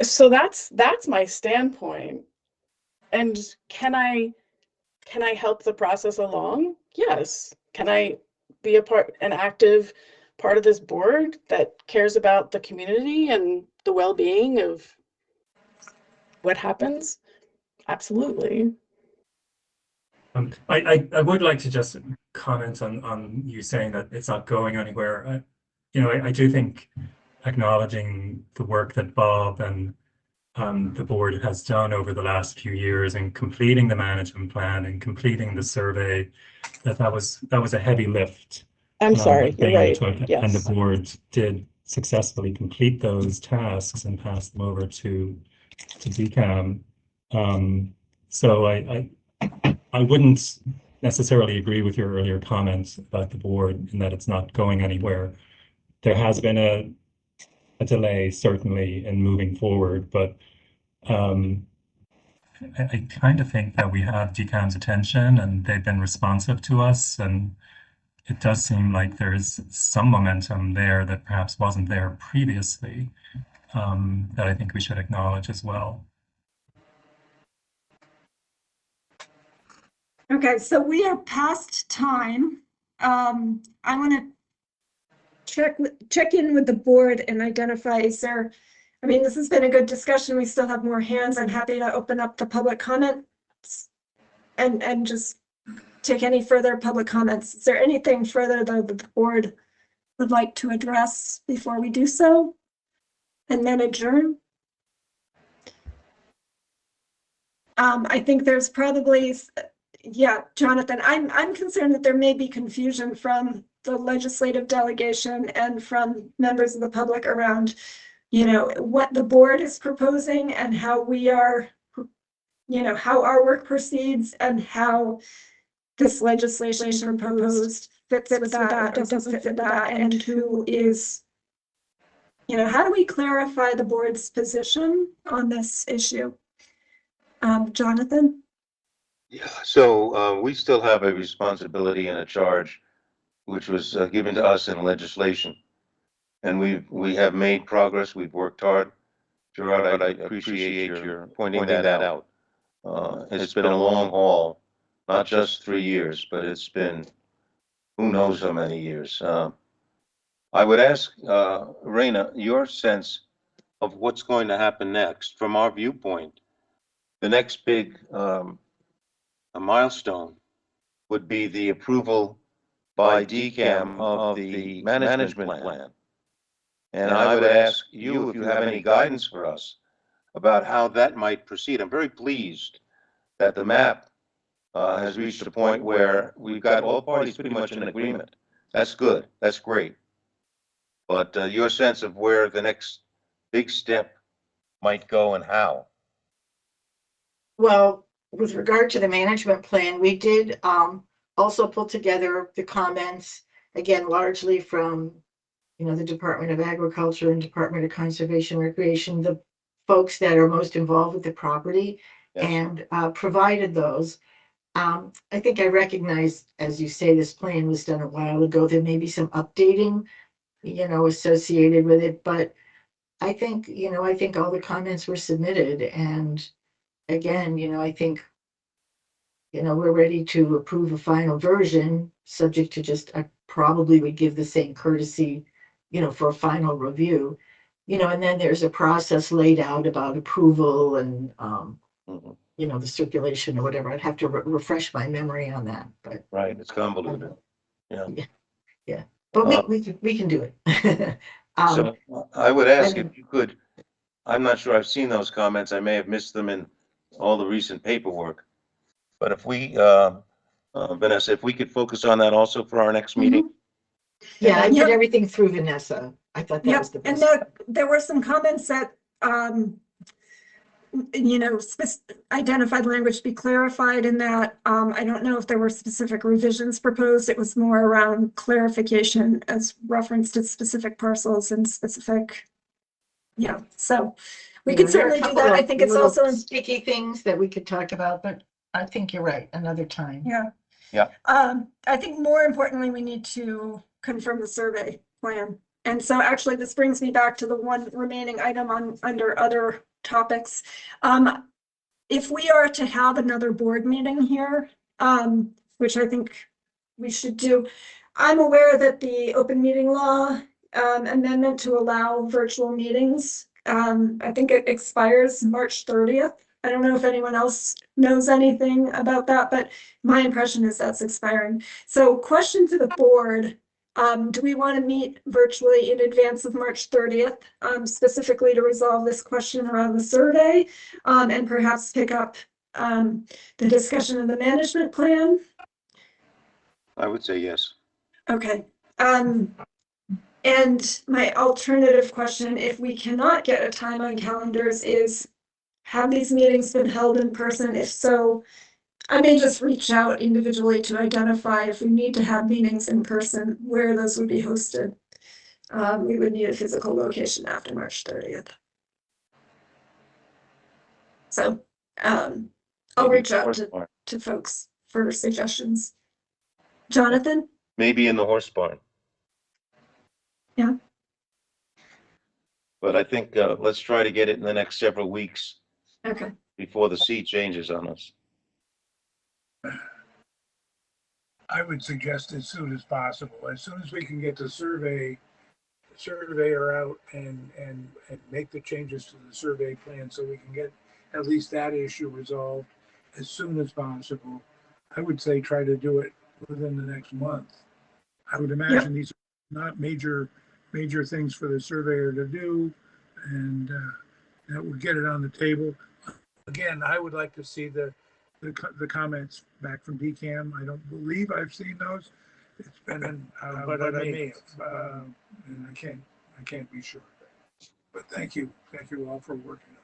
So that's my standpoint. And can I help the process along? Yes. Can I be an active part of this board that cares about the community and the well-being of what happens? Absolutely.
I would like to just comment on you saying that it's not going anywhere. I do think acknowledging the work that Bob and the board has done over the last few years in completing the management plan and completing the survey, that was a heavy lift.
I'm sorry,
that
you're
they
right.
undertook,
Yes.
and the board did successfully complete those tasks and pass them over to DCAMM. So I wouldn't necessarily agree with your earlier comments about the board in that it's not going anywhere. There has been a delay, certainly, in moving forward, but I kind of think that we have DCAMM's attention and they've been responsive to us, and it does seem like there's some momentum there that perhaps wasn't there previously, that I think we should acknowledge as well.
Okay, so we are past time. I want to check in with the board and identify, I mean, this has been a good discussion. We still have more hands. I'm happy to open up the public comments and just take any further public comments. Is there anything further that the board would like to address before we do so? And then adjourn? I think there's probably, yeah, Jonathan, I'm concerned that there may be confusion from the legislative delegation and from members of the public around, what the board is proposing and how we are, how our work proceeds and how this legislation proposed fits with that, doesn't fit with that, and who is, how do we clarify the board's position on this issue? Jonathan?
Yeah, so we still have a responsibility and a charge which was given to us in legislation. And we have made progress. We've worked hard. Gerard, I appreciate your pointing that out. It's been a long haul, not just 3 years, but it's been who knows how many years. I would ask Raina your sense of what's going to happen next. From our viewpoint, the next big a milestone would be the approval by DCAMM of the management plan. And I would ask you if you have any guidance for us about how that might proceed. I'm very pleased that the map has reached a point where we've got all parties pretty much in agreement. That's good. That's great. But your sense of where the next big step might go and how.
Well, with regard to the management plan, we did also pull together the comments, again, largely from, the Department of Agriculture and Department of Conservation and Recreation, the folks that are most involved with the property,
Yes.
and provided those. I think I recognize, as you say, this plan was done a while ago. There may be some updating, associated with it, but I think all the comments were submitted, and again, I think, we're ready to approve a final version, subject to just, I probably would give the same courtesy, for a final review. And then there's a process laid out about approval and, the circulation or whatever. I'd have to refresh my memory on that, but.
Right, it's convoluted. Yeah.
Yeah, but we can do it.
So I would ask if you could, I'm not sure I've seen those comments. I may have missed them in all the recent paperwork. But if we, Vanessa, if we could focus on that also for our next meeting.
Yeah, I did everything through Vanessa. I thought that was the
And
best.
there were some comments that, identified language to be clarified in that. I don't know if there were specific revisions proposed. It was more around clarification as reference to specific parcels and specific. Yeah, so we could
There are a
certainly do
couple
that. I
of
think it's
little
also.
sticky things that we could talk about, but I think you're right, another time.
Yeah.
Yeah.
I think more importantly, we need to confirm the survey plan. And so actually this brings me back to the one remaining item under other topics. If we are to have another board meeting here, which I think we should do, I'm aware that the open meeting law amendment to allow virtual meetings, I think it expires March 30th. I don't know if anyone else knows anything about that, but my impression is that's expiring. So question to the board, do we want to meet virtually in advance of March 30th, specifically to resolve this question around the survey, and perhaps pick up the discussion of the management plan?
I would say yes.
Okay. And my alternative question, if we cannot get a time on calendars, is have these meetings been held in person? If so, I may just reach out individually to identify if we need to have meetings in person, where those would be hosted. We would need a physical location after March 30th. So I'll reach out to folks for suggestions. Jonathan?
Maybe in the horse barn.
Yeah.
But I think let's try to get it in the next several weeks.
Okay.
Before the sea changes on us.
I would suggest as soon as possible, as soon as we can get the surveyor out and make the changes to the survey plan so we can get at least that issue resolved as soon as possible. I would say try to do it within the next month. I would imagine these are not major things for the surveyor to do, and that would get it on the table. Again, I would like to see the comments back from DCAMM. I don't believe I've seen those. It's been, but I may have, and I can't be sure. But thank you all for working on this.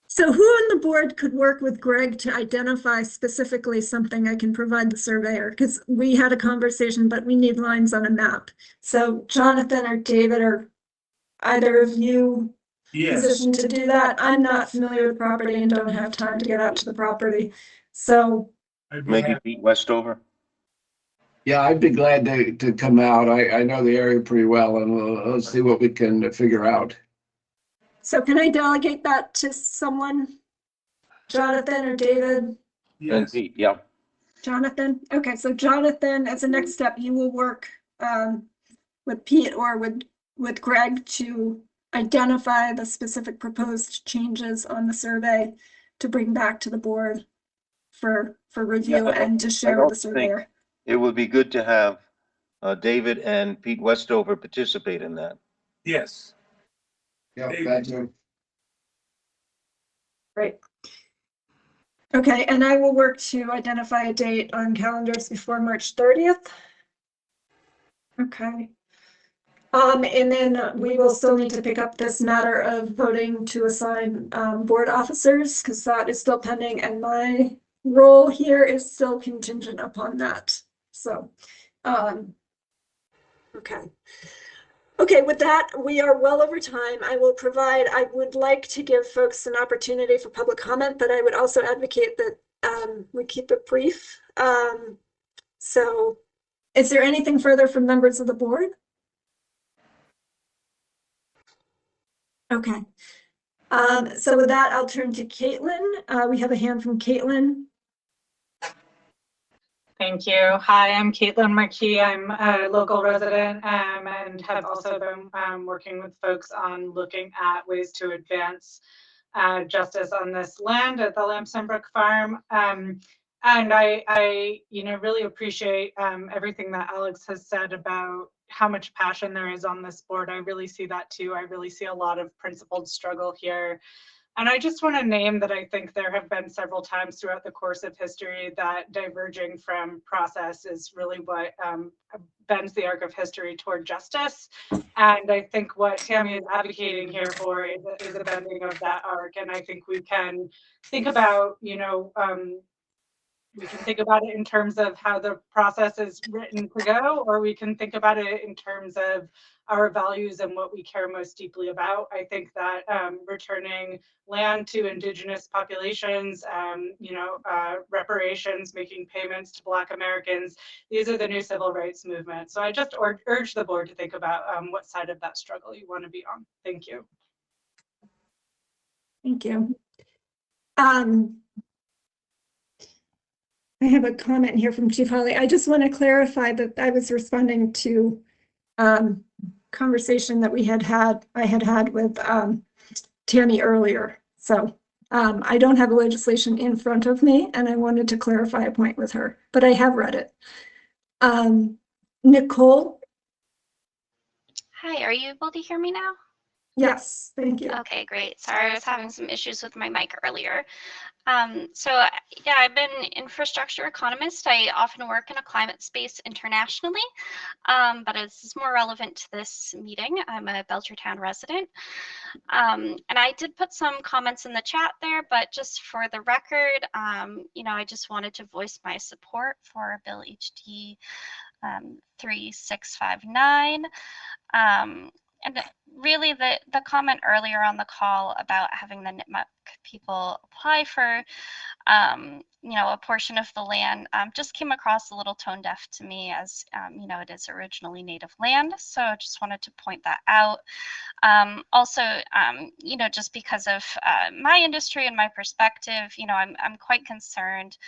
So who on the board could work with Greg to identify specifically something I can provide the surveyor? Because we had a conversation, but we need lines on a map. So Jonathan or David or either of you positioned to do that? I'm not familiar with the property and don't have time to get out to the property. So
maybe Pete Westover.
Yeah, I'd be glad to come out. I know the area pretty well, and we'll see what we can figure out.
So can I delegate that to someone? Jonathan or David?
Yes. And Pete, yeah.
Jonathan? Okay, so Jonathan, as a next step, you will work with Pete or with Greg to identify the specific proposed changes on the survey to bring back to the board for review and to share with the surveyor.
It would be good to have David and Pete Westover participate in that.
Yes.
Yeah, thank you.
Great. Okay, and I will work to identify a date on calendars before March 30th. Okay. And then we will still need to pick up this matter of voting to assign board officers, because that is still pending, and my role here is still contingent upon that. So, okay. Okay, with that, we are well over time. I would like to give folks an opportunity for public comment, but I would also advocate that we keep it brief. So is there anything further from members of the board? Okay. So with that, I'll turn to Caitlin. We have a hand from Caitlin.
Thank you. Hi, I'm Caitlin Marquis. I'm a local resident and have also been working with folks on looking at ways to advance justice on this land at the Lampsom Brook Farm. And I really appreciate everything that Alex has said about how much passion there is on this board. I really see that too. I really see a lot of principled struggle here. And I just want to name that I think there have been several times throughout the course of history that diverging from process is really what bends the arc of history toward justice. And I think what Tammy is advocating here for is a bending of that arc. And I think we can think about, we can think about it in terms of how the process is written to go, or we can think about it in terms of our values and what we care most deeply about. I think that returning land to Indigenous populations, reparations, making payments to Black Americans, these are the new civil rights movement. So I just urge the board to think about what side of that struggle you want to be on. Thank you.
Thank you. I have a comment here from Chief Holly. I just want to clarify that I was responding to conversation that I had had with Tammy earlier. So I don't have the legislation in front of me, and I wanted to clarify a point with her, but I have read it. Nicole?
Hi, are you able to hear me now?
Yes, thank you.
Okay, great. Sorry, I was having some issues with my mic earlier. Yeah, I've been infrastructure economist. I often work in a climate space internationally, but it's more relevant to this meeting. I'm a Belchertown resident. And I did put some comments in the chat there, but just for the record, I just wanted to voice my support for Bill HD 3659. And really the comment earlier on the call about having the Nipmuc people apply for, a portion of the land just came across a little tone deaf to me, as, it is originally native land. So I just wanted to point that out. Also, just because of my industry and my perspective, I'm quite concerned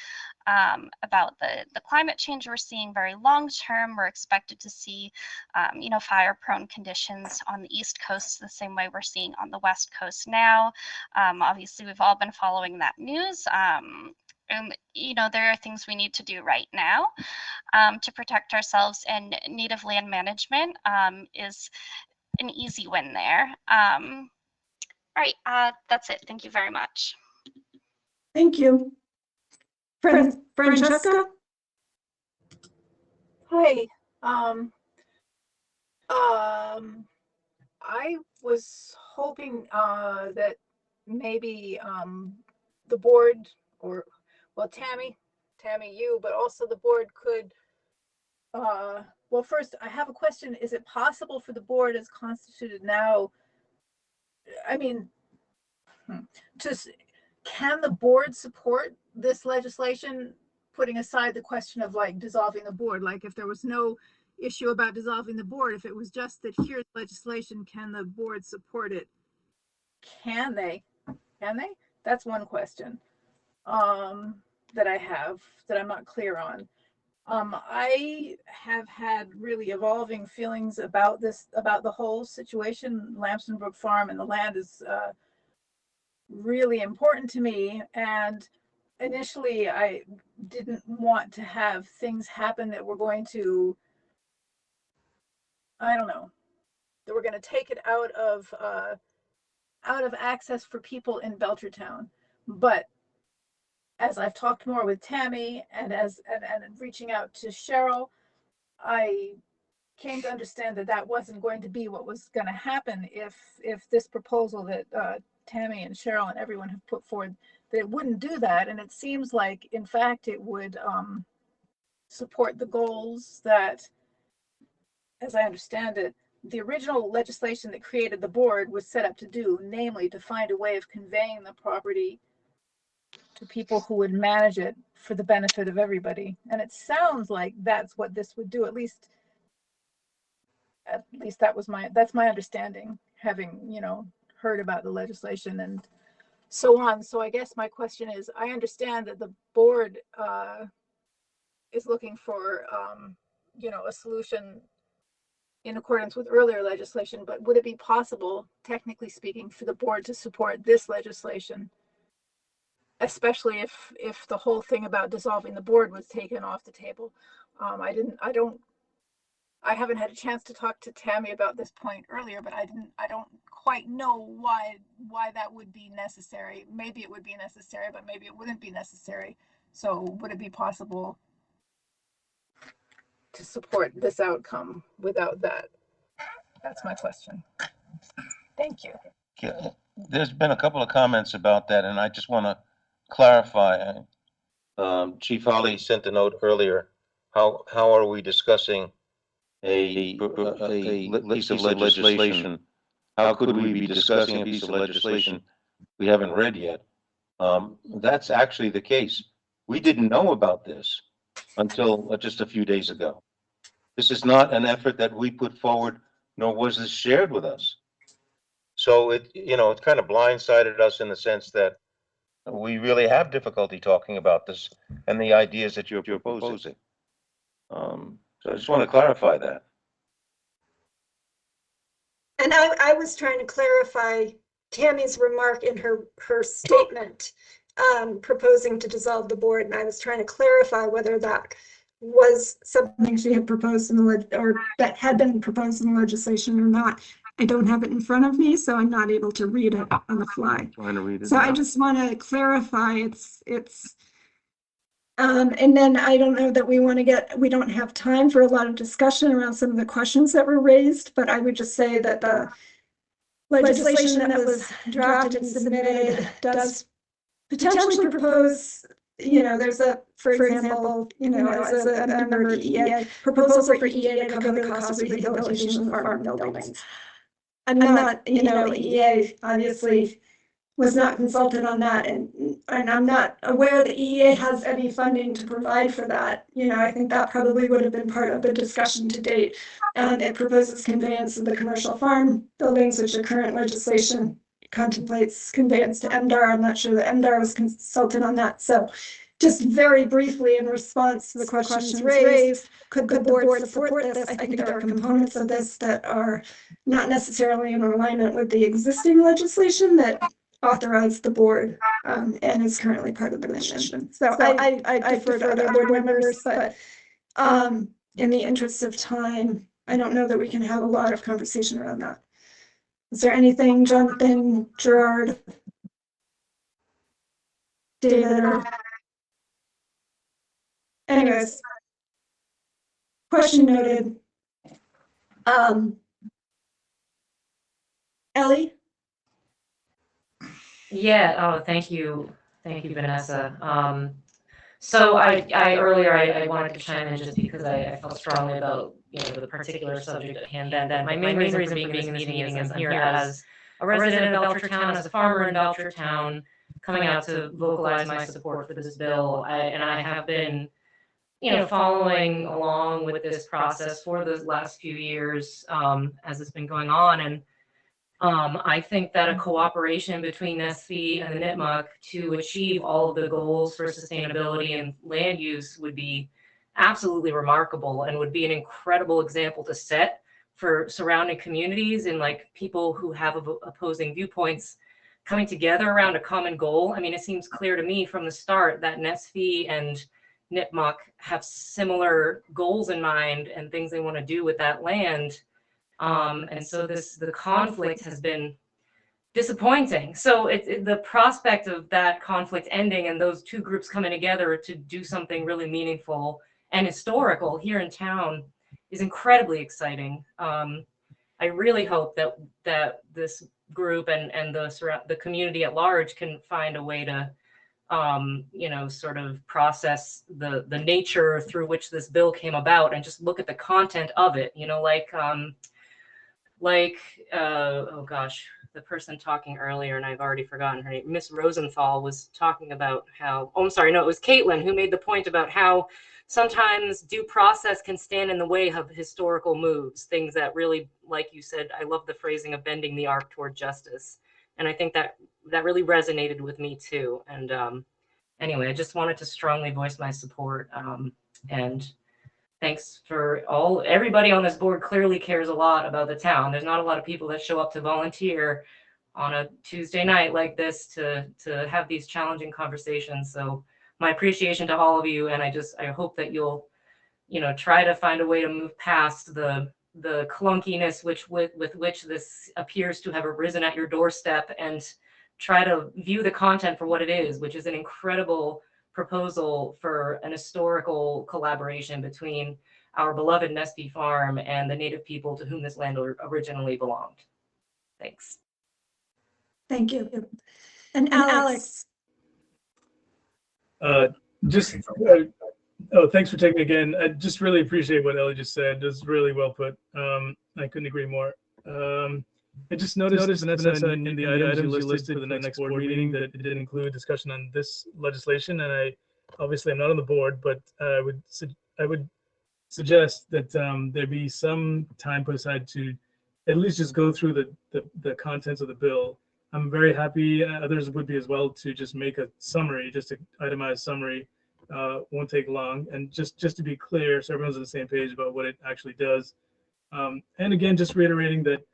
about the climate change we're seeing very long term. We're expected to see, fire prone conditions on the East Coast the same way we're seeing on the West Coast now. Obviously, we've all been following that news. And, there are things we need to do right now to protect ourselves, and native land management is an easy win there. All right, that's it. Thank you very much.
Thank you. Francesca?
Hi. I was hoping that maybe the board, or Tammy, you, but also the board could. Well, first, I have a question. Is it possible for the board, as constituted now? I mean, can the board support this legislation, putting aside the question of like dissolving the board? Like, if there was no issue about dissolving the board, if it was just that here's legislation, can the board support it? Can they? That's one question that I have that I'm not clear on. I have had really evolving feelings about this, about the whole situation. Lampsom Brook Farm and the land is really important to me. And initially, I didn't want to have things happen that were going to, I don't know, that were going to take it out of out of access for people in Belchertown. But as I've talked more with Tammy and and reaching out to Cheryl, I came to understand that that wasn't going to be what was going to happen if this proposal that Tammy and Cheryl and everyone have put forward, that it wouldn't do that. And it seems like, in fact, it would support the goals that, as I understand it, the original legislation that created the board was set up to do, namely to find a way of conveying the property to people who would manage it for the benefit of everybody. And it sounds like that's what this would do. At least that's my understanding, having, you know, heard about the legislation and so on. So I guess my question is, I understand that the board is looking for, you know, a solution in accordance with earlier legislation, but would it be possible, technically speaking, for the board to support this legislation? Especially if the whole thing about dissolving the board was taken off the table. I haven't had a chance to talk to Tammy about this point earlier, but I don't quite know why that would be necessary. Maybe it would be necessary, but maybe it wouldn't be necessary. So would it be possible to support this outcome without that? That's my question. Thank you.
Yeah, there's been a couple of comments about that, and I just want to clarify. Chief Holly sent a note earlier. How are we discussing a piece of legislation? How could we be discussing a piece of legislation we haven't read yet? That's actually the case. We didn't know about this until just a few days ago. This is not an effort that we put forward, nor was this shared with us. So it kind of blindsided us in the sense that we really have difficulty talking about this and the ideas that you're proposing. So I just want to clarify that.
And I was trying to clarify Tammy's remark in her statement, proposing to dissolve the board, and I was trying to clarify whether that was something she had proposed in the or that had been proposed in the legislation or not. I don't have it in front of me, so I'm not able to read it on the fly.
Trying to read it
So
now.
I just want to clarify it's and then I don't know that we don't have time for a lot of discussion around some of the questions that were raised, but I would just say that the legislation that was drafted and submitted does potentially propose, there's for example, as a member of EA, proposal for EA to cover the cost of rehabilitation of farm buildings. I'm not, EA obviously was not consulted on that, and I'm not aware that EA has any funding to provide for that. I think that probably would have been part of the discussion to date. It proposes conveyance of the commercial farm buildings, which the current legislation contemplates conveyance to MDAR. I'm not sure that MDAR was consulted on that. So just very briefly in response to the questions raised, could the board support this? I think there are components of this that are not necessarily in alignment with the existing legislation that authorized the board and is currently part of the mission. So I defer to other board members, but in the interest of time, I don't know that we can have a lot of conversation around that. Is there anything, Jonathan, Gerard, David, or anyways, question noted. Ellie?
Yeah, oh, thank you, Vanessa. So I earlier, I wanted to chime in just because I felt strongly about, the particular subject at hand. Then my main reason for being in this meeting is I'm here as a resident of Belchertown, as a farmer in Belchertown, coming out to vocalize my support for this bill. And I have been, following along with this process for the last few years as it's been going on. And I think that a cooperation between NSFE and the NITMUC to achieve all of the goals for sustainability and land use would be absolutely remarkable and would be an incredible example to set for surrounding communities and people who have opposing viewpoints coming together around a common goal. I mean, it seems clear to me from the start that NSFE and NITMUC have similar goals in mind and things they want to do with that land. And so the conflict has been disappointing. So the prospect of that conflict ending and those two groups coming together to do something really meaningful and historical here in town is incredibly exciting. I really hope that this group and the community at large can find a way to sort of process the nature through which this bill came about and just look at the content of it, oh gosh, the person talking earlier, and I've already forgotten her name, Miss Rosenthal, was talking about how, oh, I'm sorry, no, it was Caitlin who made the point about how sometimes due process can stand in the way of historical moves, things that really, like you said, I love the phrasing of bending the arc toward justice. And I think that really resonated with me too. And anyway, I just wanted to strongly voice my support. And thanks for everybody on this board clearly cares a lot about the town. There's not a lot of people that show up to volunteer on a Tuesday night like this to have these challenging conversations. So my appreciation to all of you, and I hope that you'll, try to find a way to move past the clunkiness with which this appears to have arisen at your doorstep, and try to view the content for what it is, which is an incredible proposal for an historical collaboration between our beloved Nesby Farm and the native people to whom this land originally belonged. Thanks.
Thank you. And Alex.
Thanks for taking me again. I just really appreciate what Ellie just said. It was really well put. I couldn't agree more. I just noticed Vanessa, in the items you listed for the next board meeting that it didn't include discussion on this legislation, and obviously I'm not on the board, but I would suggest that there be some time put aside to at least just go through the contents of the bill. I'm very happy, others would be as well, to just make a summary, just an itemized summary. Won't take long, and just to be clear, so everyone's on the same page about what it actually does. And again, just reiterating that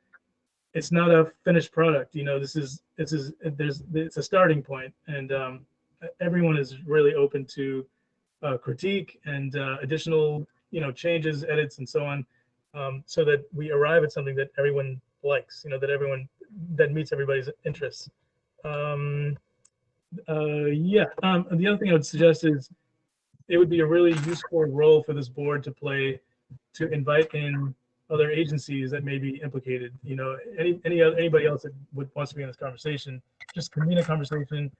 it's not a finished product. It's a starting point, and everyone is really open to critique and additional, changes, edits, and so on, so that we arrive at something that everyone likes. That meets everybody's interests. The other thing I would suggest is it would be a really useful role for this board to play, to invite in other agencies that may be implicated. Anybody else that wants to be in this conversation, just convene a conversation,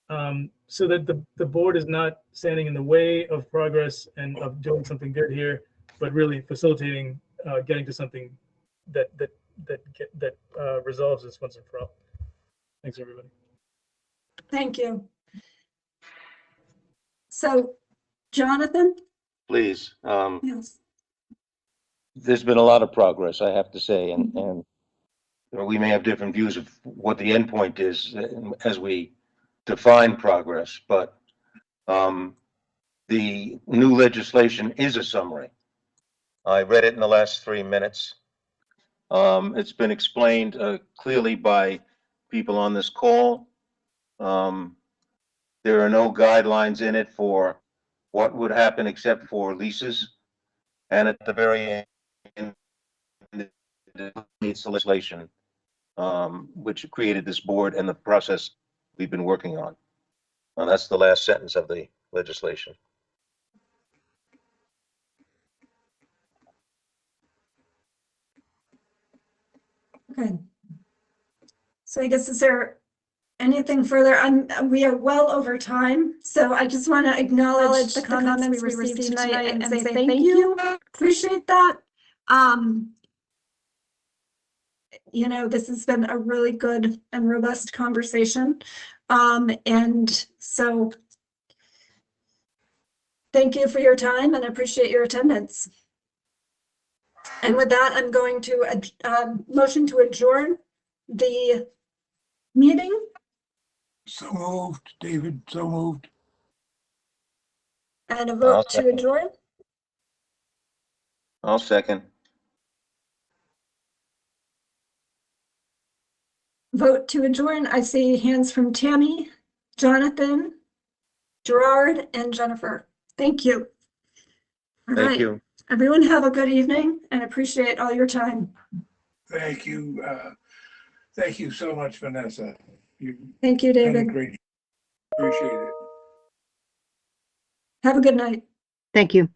so that the board is not standing in the way of progress and of doing something good here, but really facilitating getting to something that resolves this once and for all. Thanks, everybody.
Thank you. So, Jonathan?
Please.
Yes.
There's been a lot of progress, I have to say, and we may have different views of what the end point is as we define progress, but the new legislation is a summary. I read it in the last 3 minutes. It's been explained clearly by people on this call. There are no guidelines in it for what would happen except for leases. And at the very end, it's legislation, which created this board and the process we've been working on. And that's the last sentence of the legislation.
Okay. So I guess, is there anything further? We are well over time, so I just want to acknowledge the comments we received tonight and say thank you. Appreciate that. This has been a really good and robust conversation. And so thank you for your time and appreciate your attendance. And with that, I'm going to motion to adjourn the meeting.
So moved, David, so moved.
And a vote to adjourn.
I'll second.
Vote to adjourn. I see hands from Tammy, Jonathan, Gerard, and Jennifer. Thank you.
Thank you.
Everyone have a good evening and appreciate all your time.
Thank you. Thank you so much, Vanessa. You
Thank you,
done a
David.
great, appreciate it.
Have a good night.
Thank you.